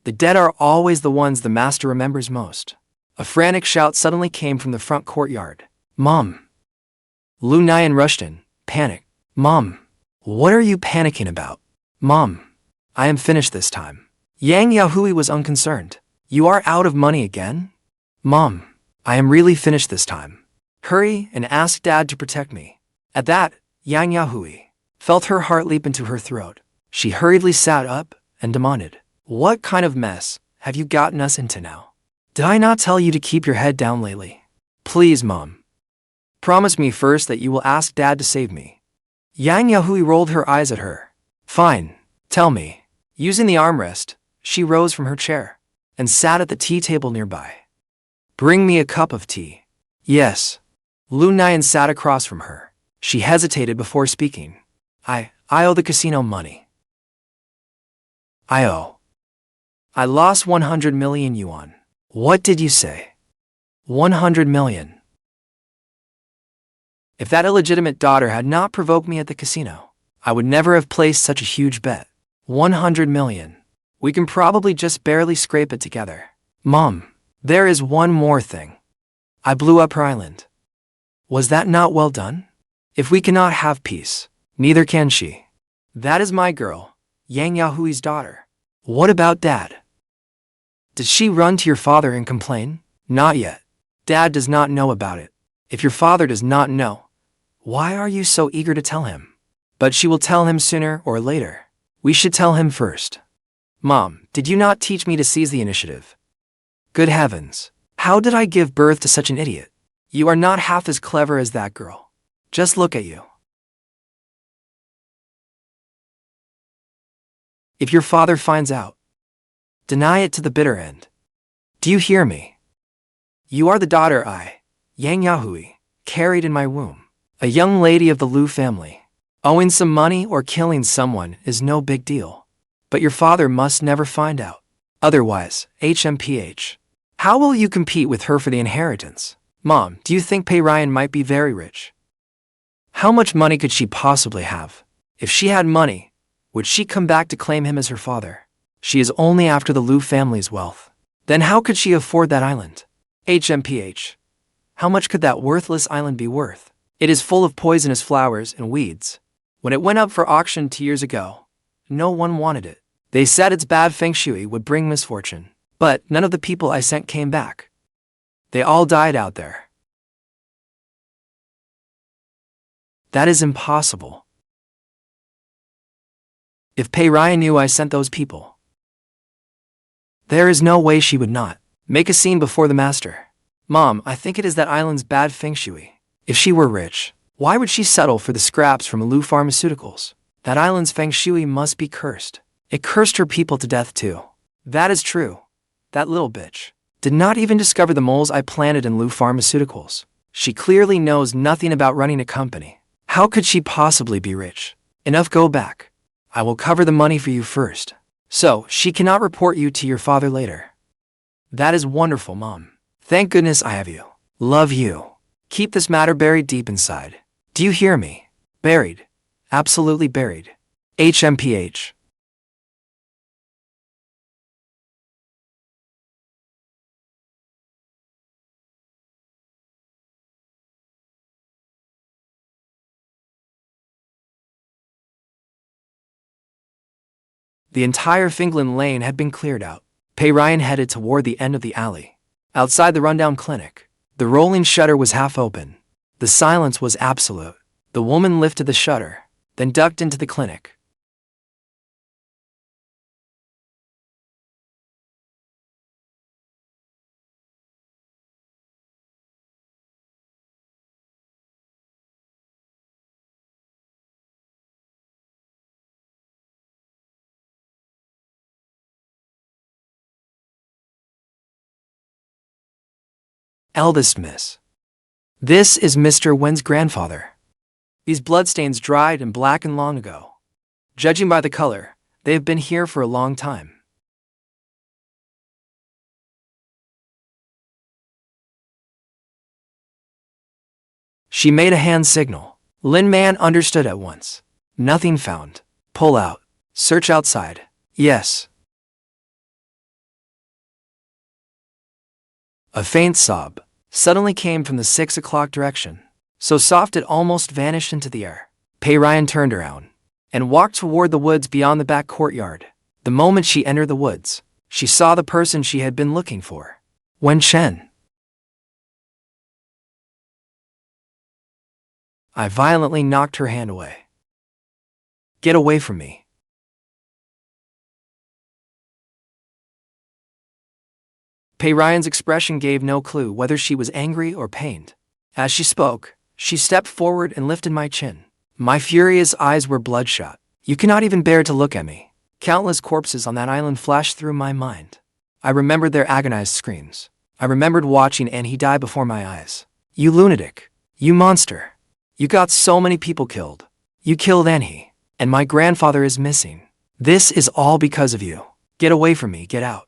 The dead are always the ones the master remembers most. A frantic shout suddenly came from the front courtyard. Mom! Lu Nyan rushed in, panicked. Mom! What are you panicking about? Mom! I am finished this time. Yang Yahui was unconcerned. You are out of money again? Mom! I am really finished this time. Hurry and ask Dad to protect me. At that, Yang Yahui felt her heart leap into her throat. She hurriedly sat up and demanded, what kind of mess have you gotten us into now? Did I not tell you to keep your head down lately? Please, Mom. Promise me first that you will ask Dad to save me. Yang Yahui rolled her eyes at her. Fine, tell me. Using the armrest, she rose from her chair and sat at the tea table nearby. Bring me a cup of tea. Yes. Lu Nian sat across from her. She hesitated before speaking. I owe the casino money. I lost 100 million yuan. What did you say? 100 million. If that illegitimate daughter had not provoked me at the casino, I would never have placed such a huge bet. 100 million. We can probably just barely scrape it together. Mom, there is one more thing. I blew up her island. Was that not well done? If we cannot have peace, neither can she. That is my girl, Yang Yahui's daughter. What about Dad? Did she run to your father and complain? Not yet. Dad does not know about it. If your father does not know, why are you so eager to tell him? But she will tell him sooner or later. We should tell him first. Mom, did you not teach me to seize the initiative? Good heavens. How did I give birth to such an idiot? You are not half as clever as that girl. Just look at you. If your father finds out, deny it to the bitter end. Do you hear me? You are the daughter I, Yang Yahui, carried in my womb. A young lady of the Lu family. Owing some money or killing someone is no big deal. But your father must never find out. Otherwise, HMPH. How will you compete with her for the inheritance? Mom, do you think Ruyan might be very rich? How much money could she possibly have? If she had money, would she come back to claim him as her father? She is only after the Lu family's wealth. Then how could she afford that island? HMPH. How much could that worthless island be worth? It is full of poisonous flowers and weeds. When it went up for auction 2 years ago, no one wanted it. They said its bad feng shui would bring misfortune. But none of the people I sent came back. They all died out there. That is impossible. If Ruyan knew I sent those people, there is no way she would not make a scene before the master. Mom, I think it is that island's bad feng shui. If she were rich, why would she settle for the scraps from Lu Pharmaceuticals? That island's feng shui must be cursed. It cursed her people to death too. That is true. That little bitch did not even discover the moles I planted in Lu Pharmaceuticals. She clearly knows nothing about running a company. How could she possibly be rich? Enough, go back. I will cover the money for you first, so she cannot report you to your father later. That is wonderful, Mom. Thank goodness I have you. Love you. Keep this matter buried deep inside. Do you hear me? Buried. Absolutely buried. HMPH. The entire Finland lane had been cleared out. Ruyan headed toward the end of the alley. Outside the rundown clinic, the rolling shutter was half open. The silence was absolute. The woman lifted the shutter, then ducked into the clinic. Eldest, miss. This is Mr. Wen's grandfather. These bloodstains dried and blackened long ago. Judging by the color, they have been here for a long time. She made a hand signal. Lin Man understood at once. Nothing found. Pull out. Search outside. Yes. A faint sob suddenly came from the 6 o'clock direction, so soft it almost vanished into the air. Ruyan turned around and walked toward the woods beyond the back courtyard. The moment she entered the woods, she saw the person she had been looking for. Chen. I violently knocked her hand away. Get away from me. Ruyan's expression gave no clue whether she was angry or pained. As she spoke, she stepped forward and lifted my chin. My furious eyes were bloodshot. You cannot even bear to look at me. Countless corpses on that island flashed through my mind. I remembered their agonized screams. I remembered watching Auntie die before my eyes. You lunatic. You monster. You got so many people killed. You killed Auntie, and my grandfather is missing. This is all because of you. Get away from me, get out.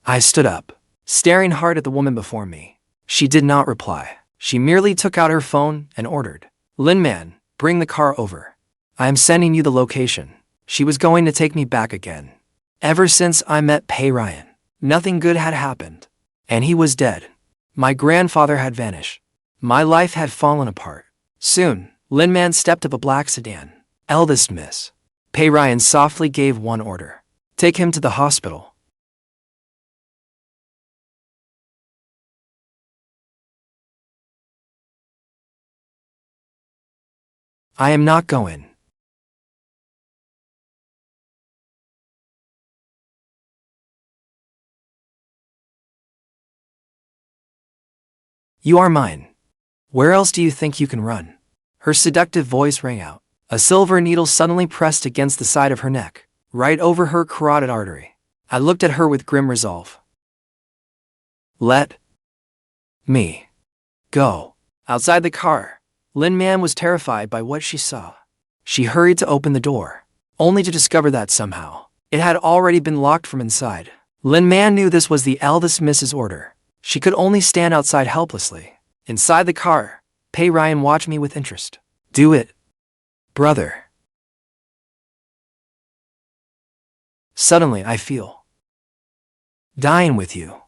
I stood up, staring hard at the woman before me. She did not reply. She merely took out her phone and ordered, "Lin Man, bring the car over. I am sending you the location." She was going to take me back again. Ever since I met Ruyan, nothing good had happened. And he was dead. My grandfather had vanished. My life had fallen apart. Soon, Lin Man stepped up a black sedan. "Eldest, miss." Ruyan softly gave one order. "Take him to the hospital." "I am not going." "You are mine. Where else do you think you can run?" Her seductive voice rang out. A silver needle suddenly pressed against the side of her neck, right over her carotid artery. I looked at her with grim resolve. "Let me go." Outside the car, Lin Man was terrified by what she saw. She hurried to open the door, only to discover that somehow it had already been locked from inside. Lin Man knew this was the eldest Miss's order. She could only stand outside helplessly. Inside the car, Ruyan watched me with interest. "Do it, brother." Suddenly I feel dying with you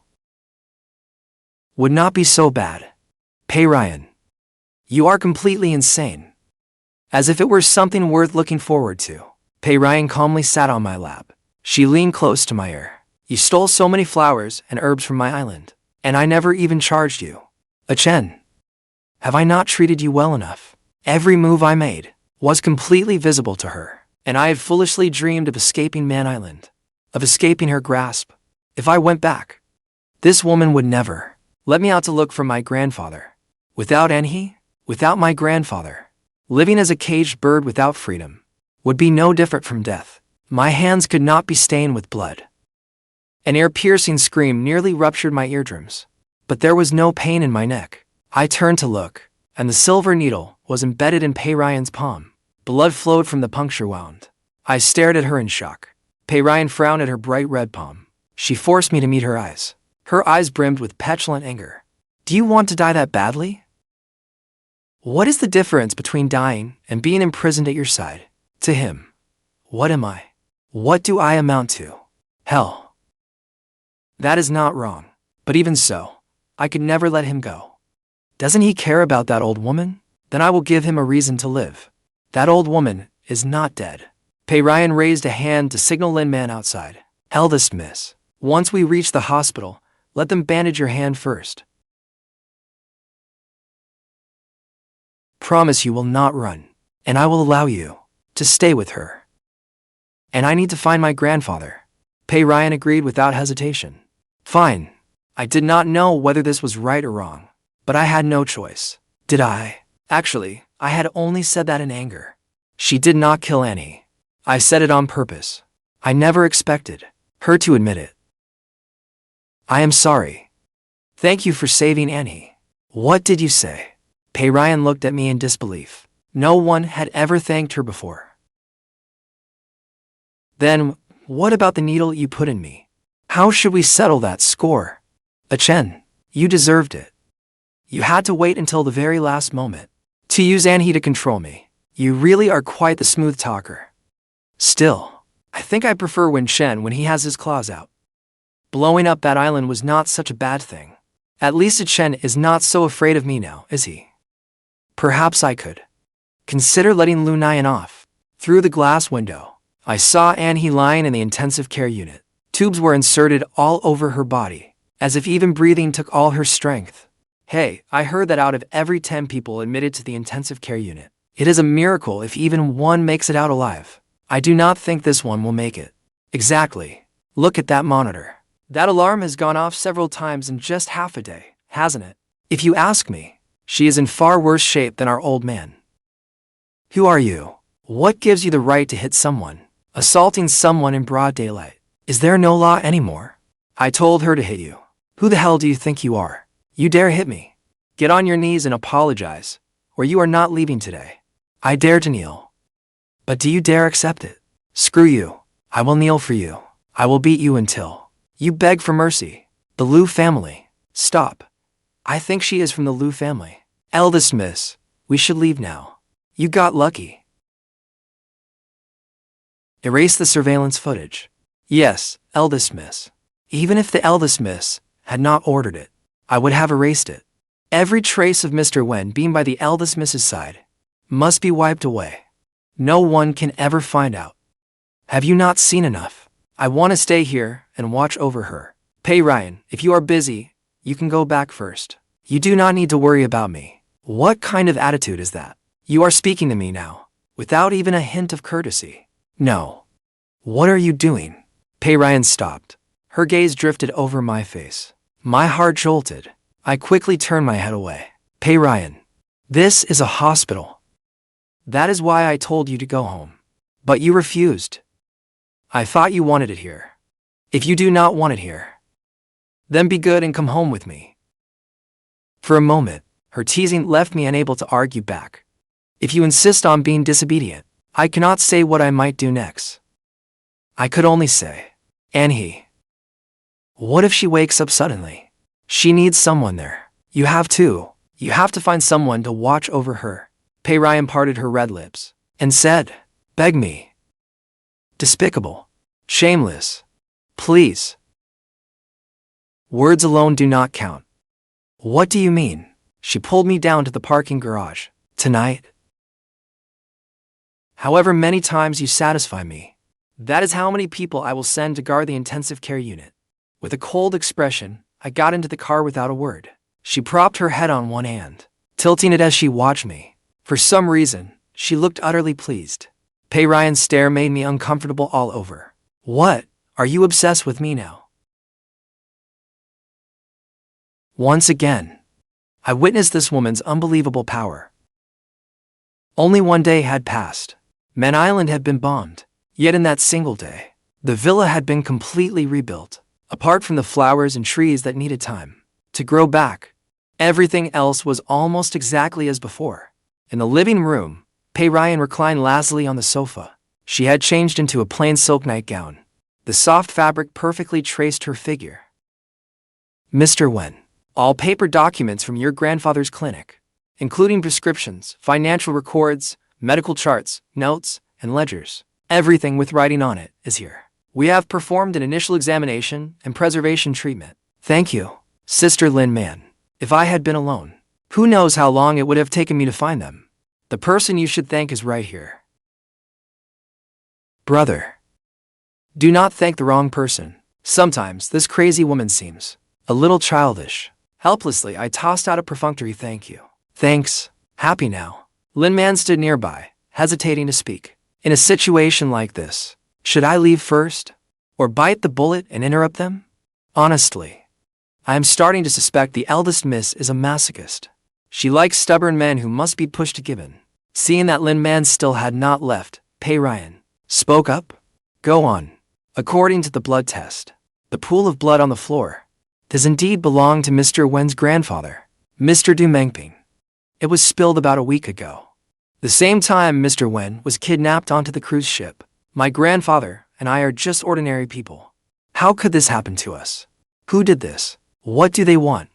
would not be so bad. Ruyan, you are completely insane. As if it were something worth looking forward to. Ruyan calmly sat on my lap. She leaned close to my ear. "You stole so many flowers and herbs from my island, and I never even charged you. Chen, have I not treated you well enough?" Every move I made was completely visible to her, and I had foolishly dreamed of escaping Man Island, of escaping her grasp. If I went back, this woman would never let me out to look for my grandfather. Without Auntie, without my grandfather, living as a caged bird without freedom would be no different from death. My hands could not be stained with blood. An ear-piercing scream nearly ruptured my eardrums, but there was no pain in my neck. I turned to look, and the silver needle was embedded in Ruyan's palm. Blood flowed from the puncture wound. I stared at her in shock. Ruyan frowned at her bright red palm. She forced me to meet her eyes. Her eyes brimmed with petulant anger. "Do you want to die that badly? What is the difference between dying and being imprisoned at your side? To him, what am I? What do I amount to? Hell. That is not wrong, but even so, I could never let him go. Doesn't he care about that old woman? Then I will give him a reason to live. That old woman is not dead." Ruyan raised a hand to signal Lin Man outside. "Eldest, miss, once we reach the hospital, let them bandage your hand first. Promise you will not run, and I will allow you to stay with her. And I need to find my grandfather." Ruyan agreed without hesitation. "Fine." I did not know whether this was right or wrong, but I had no choice. Did I? Actually, I had only said that in anger. She did not kill Auntie. I said it on purpose. I never expected her to admit it. "I am sorry. Thank you for saving Auntie." "What did you say?" Ruyan looked at me in disbelief. No one had ever thanked her before. "Then, what about the needle you put in me? How should we settle that score?" "Chen, you deserved it. You had to wait until the very last moment to use Auntie to control me. You really are quite the smooth talker. Still, I think I prefer Chen when he has his claws out. Blowing up that island was not such a bad thing. At least Chen is not so afraid of me now, is he? Perhaps I could consider letting Lunayan off." Through the glass window, I saw Auntie lying in the intensive care unit. Tubes were inserted all over her body, as if even breathing took all her strength. Hey, I heard that out of every 10 people admitted to the intensive care unit, it is a miracle if even one makes it out alive. I do not think this one will make it. Exactly. Look at that monitor. That alarm has gone off several times in just half a day, hasn't it? If you ask me, she is in far worse shape than our old man. Who are you? What gives you the right to hit someone, assaulting someone in broad daylight? Is there no law anymore? I told her to hit you. Who the hell do you think you are? You dare hit me? Get on your knees and apologize, or you are not leaving today. I dare to kneel. But do you dare accept it? Screw you. I will kneel for you. I will beat you until you beg for mercy. The Liu family. Stop. I think she is from the Liu family. Eldest miss, we should leave now. You got lucky. Erase the surveillance footage. Yes, eldest miss. Even if the eldest miss had not ordered it, I would have erased it. Every trace of Mr. Wen being by the eldest miss's side must be wiped away. No one can ever find out. Have you not seen enough? I want to stay here and watch over her. Pei Ryan, if you are busy, you can go back first. You do not need to worry about me. What kind of attitude is that? You are speaking to me now, without even a hint of courtesy. No. What are you doing? Pei Ryan stopped. Her gaze drifted over my face. My heart jolted. I quickly turned my head away. Pei Ryan, this is a hospital. That is why I told you to go home. But you refused. I thought you wanted it here. If you do not want it here, then be good and come home with me. For a moment, her teasing left me unable to argue back. If you insist on being disobedient, I cannot say what I might do next. I could only say, Auntie. What if she wakes up suddenly? She needs someone there. You have to. You have to find someone to watch over her. Pei Ryan parted her red lips and said, beg me. Despicable. Shameless. Please. Words alone do not count. What do you mean? She pulled me down to the parking garage. Tonight? However many times you satisfy me, that is how many people I will send to guard the intensive care unit. With a cold expression, I got into the car without a word. She propped her head on one hand, tilting it as she watched me. For some reason, she looked utterly pleased. Pei Ryan's stare made me uncomfortable all over. What? Are you obsessed with me now? Once again, I witnessed this woman's unbelievable power. Only one day had passed. Man Island had been bombed. Yet in that single day, the villa had been completely rebuilt. Apart from the flowers and trees that needed time to grow back, everything else was almost exactly as before. In the living room, Pei Ryan reclined lazily on the sofa. She had changed into a plain silk nightgown. The soft fabric perfectly traced her figure. Mr. Wen, all paper documents from your grandfather's clinic, including prescriptions, financial records, medical charts, notes, and ledgers, everything with writing on it, is here. We have performed an initial examination and preservation treatment. Thank you, Sister Lin Man. If I had been alone, who knows how long it would have taken me to find them. The person you should thank is right here. Brother. Do not thank the wrong person. Sometimes this crazy woman seems a little childish. Helplessly, I tossed out a perfunctory thank you. Thanks. Happy now. Lin Man stood nearby, hesitating to speak. In a situation like this, should I leave first? Or bite the bullet and interrupt them? Honestly, I am starting to suspect the eldest miss is a masochist. She likes stubborn men who must be pushed to give in. Seeing that Lin Man still had not left, Pei Ryan spoke up. Go on. According to the blood test, the pool of blood on the floor does indeed belong to Mr. Wen's grandfather, Mr. Du Mengping. It was spilled about a week ago. The same time Mr. Wen was kidnapped onto the cruise ship. My grandfather and I are just ordinary people. How could this happen to us? Who did this? What do they want?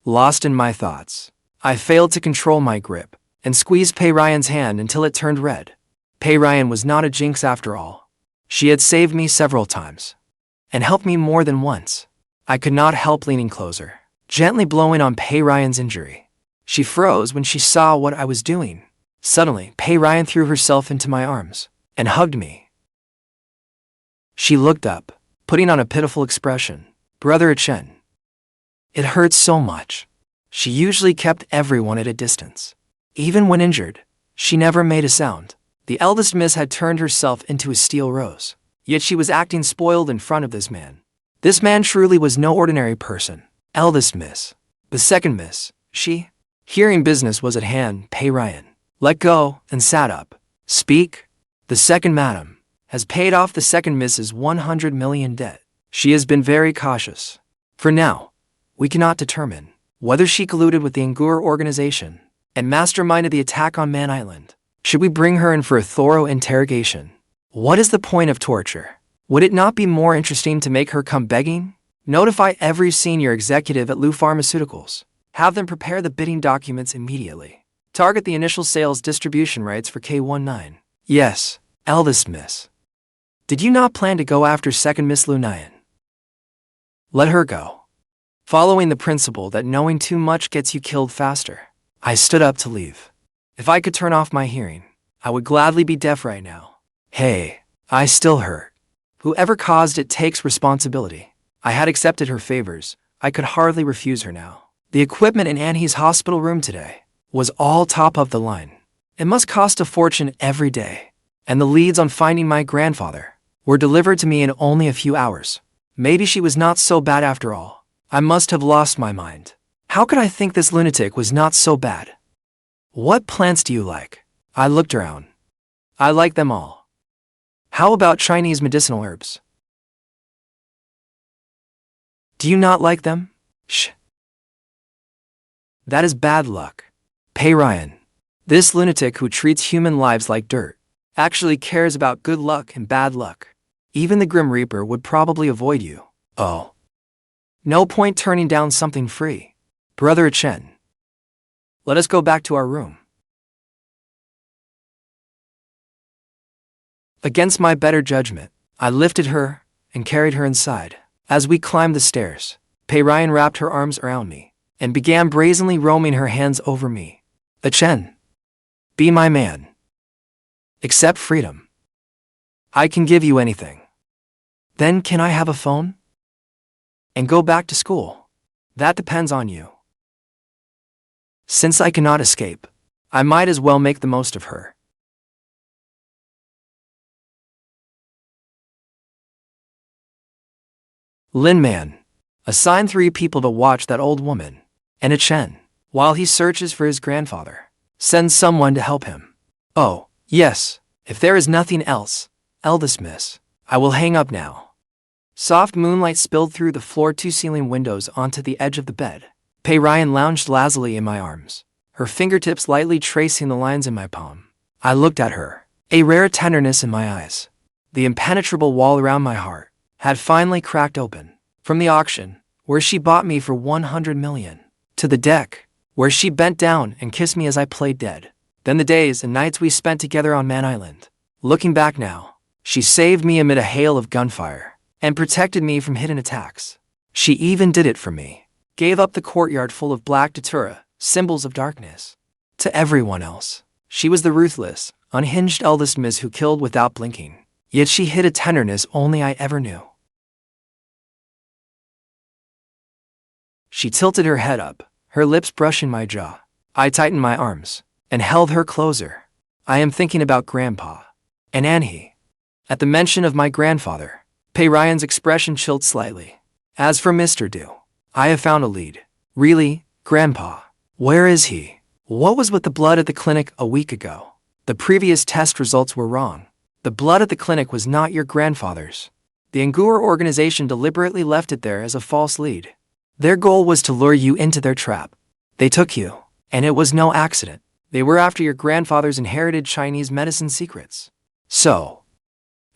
Lost in my thoughts, I failed to control my grip and squeezed Pei Ryan's hand until it turned red. Pei Ryan was not a jinx after all. She had saved me several times and helped me more than once. I could not help leaning closer, gently blowing on Pei Ryan's injury. She froze when she saw what I was doing. Suddenly, Pei Ryan threw herself into my arms and hugged me. She looked up, putting on a pitiful expression. Brother Chen. It hurts so much. She usually kept everyone at a distance. Even when injured, she never made a sound. The eldest miss had turned herself into a steel rose. Yet she was acting spoiled in front of this man. This man truly was no ordinary person. Eldest miss. The second miss, she. Hearing business was at hand, Pei Ryan let go and sat up. Speak. The second madam has paid off the second miss's 100 million debt. She has been very cautious. For now, we cannot determine whether she colluded with the NGON organization and masterminded the attack on Man Island. Should we bring her in for a thorough interrogation? What is the point of torture? Would it not be more interesting to make her come begging? Notify every senior executive at Pharmaceuticals. Have them prepare the bidding documents immediately. Target the initial sales distribution rights for K19. Yes, Eldest Miss. Did you not plan to go after second Miss Ruyan? Let her go. Following the principle that knowing too much gets you killed faster, I stood up to leave. If I could turn off my hearing, I would gladly be deaf right now. Hey, I still hurt. Whoever caused it takes responsibility. I had accepted her favors. I could hardly refuse her now. The equipment in Auntie's hospital room today was all top of the line. It must cost a fortune every day. And the leads on finding my grandfather were delivered to me in only a few hours. Maybe she was not so bad after all. I must have lost my mind. How could I think this lunatic was not so bad? What plants do you like? I looked around. I like them all. How about Chinese medicinal herbs? Do you not like them? Shh. That is bad luck. Ruyan. This lunatic who treats human lives like dirt actually cares about good luck and bad luck. Even the Grim Reaper would probably avoid you. Oh. No point turning down something free. Brother Chen. Let us go back to our room. Against my better judgment, I lifted her and carried her inside. As we climbed the stairs, Ruyan wrapped her arms around me and began brazenly roaming her hands over me. Chen. Be my man. Accept freedom. I can give you anything. Then can I have a phone? And go back to school? That depends on you. Since I cannot escape, I might as well make the most of her. Lin Man. Assign 3 people to watch that old woman, and a Chen, while he searches for his grandfather. Send someone to help him. Oh, yes, if there is nothing else, Eldest Miss, I will hang up now. Soft moonlight spilled through the floor-to-ceiling windows onto the edge of the bed. Ruyan lounged lazily in my arms, her fingertips lightly tracing the lines in my palm. I looked at her, a rare tenderness in my eyes. The impenetrable wall around my heart had finally cracked open. From the auction, where she bought me for 100 million, to the deck, where she bent down and kissed me as I played dead. Then the days and nights we spent together on Man Island. Looking back now, she saved me amid a hail of gunfire and protected me from hidden attacks. She even did it for me. Gave up the courtyard full of black Datura, symbols of darkness. To everyone else, she was the ruthless, unhinged eldest miss who killed without blinking. Yet she hid a tenderness only I ever knew. She tilted her head up, her lips brushing my jaw. I tightened my arms and held her closer. I am thinking about Grandpa and Auntie. At the mention of my grandfather, Ruyan's expression chilled slightly. As for Mr. Du, I have found a lead. Really, Grandpa? Where is he? What was with the blood at the clinic a week ago? The previous test results were wrong. The blood at the clinic was not your grandfather's. The NGON organization deliberately left it there as a false lead. Their goal was to lure you into their trap. They took you, and it was no accident. They were after your grandfather's inherited Chinese medicine secrets. So,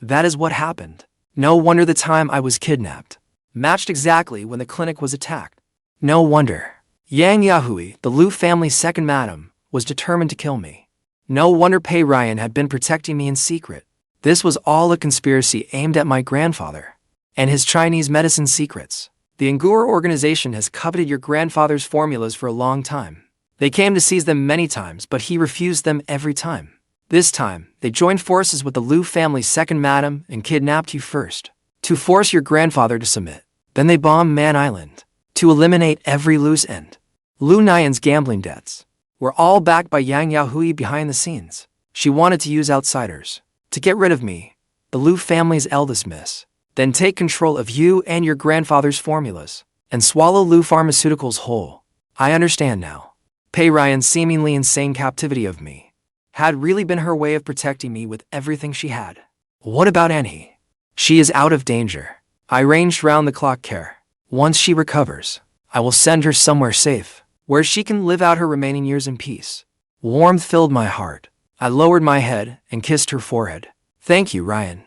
that is what happened. No wonder the time I was kidnapped matched exactly when the clinic was attacked. No wonder Yahui, the Liu family's second madam, was determined to kill me. No wonder Ruyan had been protecting me in secret. This was all a conspiracy aimed at my grandfather and his Chinese medicine secrets. The NGON organization has coveted your grandfather's formulas for a long time. They came to seize them many times, but he refused them every time. This time, they joined forces with the Liu family's second madam and kidnapped you first, to force your grandfather to submit. Then they bombed Man Island, to eliminate every loose end. Liu Nyan's gambling debts were all backed by Yahui behind the scenes. She wanted to use outsiders to get rid of me, the Liu family's eldest miss, then take control of you and your grandfather's formulas, and swallow Pharmaceuticals whole. I understand now. Ruyan's seemingly insane captivity of me had really been her way of protecting me with everything she had. What about Auntie? She is out of danger. I ranged round the clock care. Once she recovers, I will send her somewhere safe, where she can live out her remaining years in peace. Warmth filled my heart. I lowered my head and kissed her forehead. Thank you, Ruyan.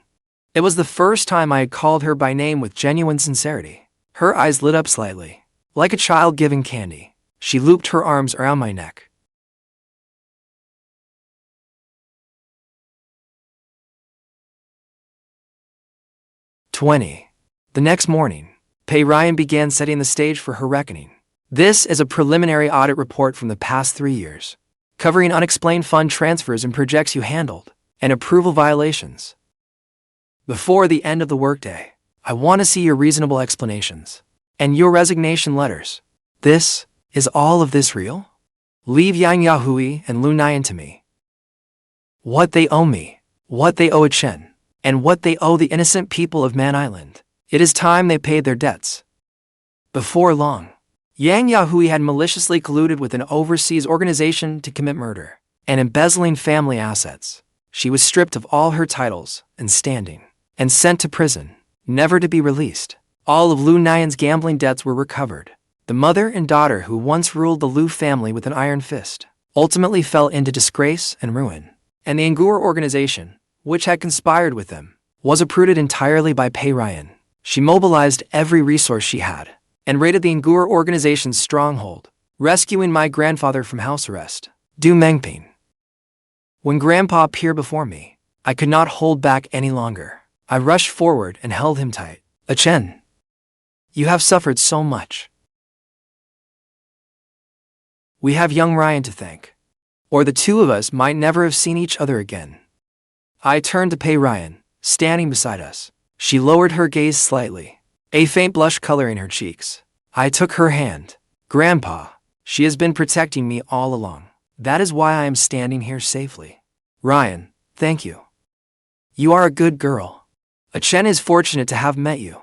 It was the first time I had called her by name with genuine sincerity. Her eyes lit up slightly, like a child giving candy. She looped her arms around my neck. The next morning, Ruyan began setting the stage for her reckoning. This is a preliminary audit report from the past 3 years, covering unexplained fund transfers and projects you handled, and approval violations. Before the end of the workday, I want to see your reasonable explanations and your resignation letters. Is all of this real? Leave Yahui and Ruyan to me. What they owe me, what they owe Chen, and what they owe the innocent people of Man Island. It is time they paid their debts. Before long, Yahui had maliciously colluded with an overseas organization to commit murder and embezzling family assets. She was stripped of all her titles and standing, and sent to prison, never to be released. All of Ruyan's gambling debts were recovered. The mother and daughter who once ruled the Lu family with an iron fist ultimately fell into disgrace and ruin, and the NGON organization, which had conspired with them, was uprooted entirely by Ruyan. She mobilized every resource she had and raided the NGON organization's stronghold, rescuing my grandfather from house arrest, Mengping. When Grandpa appeared before me, I could not hold back any longer. I rushed forward and held him tight. Chen, you have suffered so much. We have young Ruyan to thank, or the two of us might never have seen each other again. I turned to Ruyan, standing beside us. She lowered her gaze slightly, a faint blush coloring her cheeks. I took her hand. Grandpa, she has been protecting me all along. That is why I am standing here safely. Ruyan, thank you. You are a good girl. Chen is fortunate to have met you.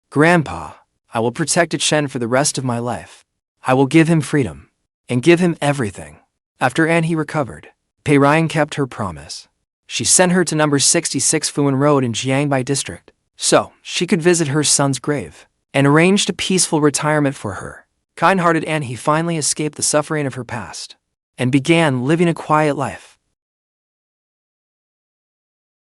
Grandpa, I will protect Chen for the rest of my life. I will give him freedom, and give him everything. After Auntie recovered, Ruyan kept her promise. She sent her to number 66 Fuan Road in Jiangbai District, so she could visit her son's grave, and arranged a peaceful retirement for her. Kind-hearted Auntie finally escaped the suffering of her past, and began living a quiet life.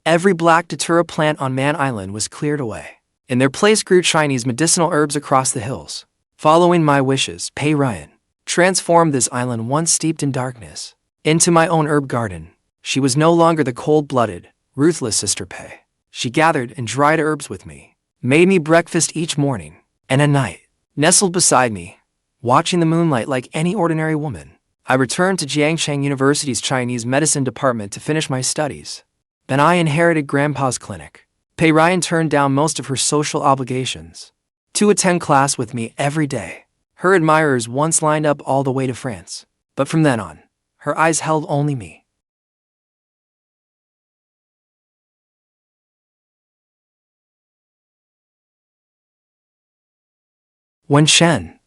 Every black Datura plant on Man Island was cleared away. In their place grew Chinese medicinal herbs across the hills. Following my wishes, Ruyan transformed this island once steeped in darkness into my own herb garden. She was no longer the cold-blooded, ruthless sister Pei. She gathered and dried herbs with me, made me breakfast each morning, and at night, nestled beside me, watching the moonlight like any ordinary woman. I returned to Jiangcheng University's Chinese medicine department to finish my studies. Then I inherited Grandpa's clinic. Ruyan turned down most of her social obligations to attend class with me every day. Her admirers once lined up all the way to France, but from then on, her eyes held only me. When Chen,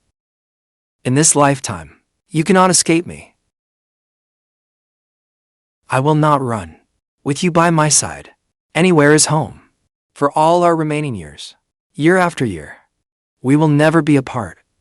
in this lifetime, you cannot escape me. I will not run. With you by my side, anywhere is home. For all our remaining years, year after year, we will never be apart.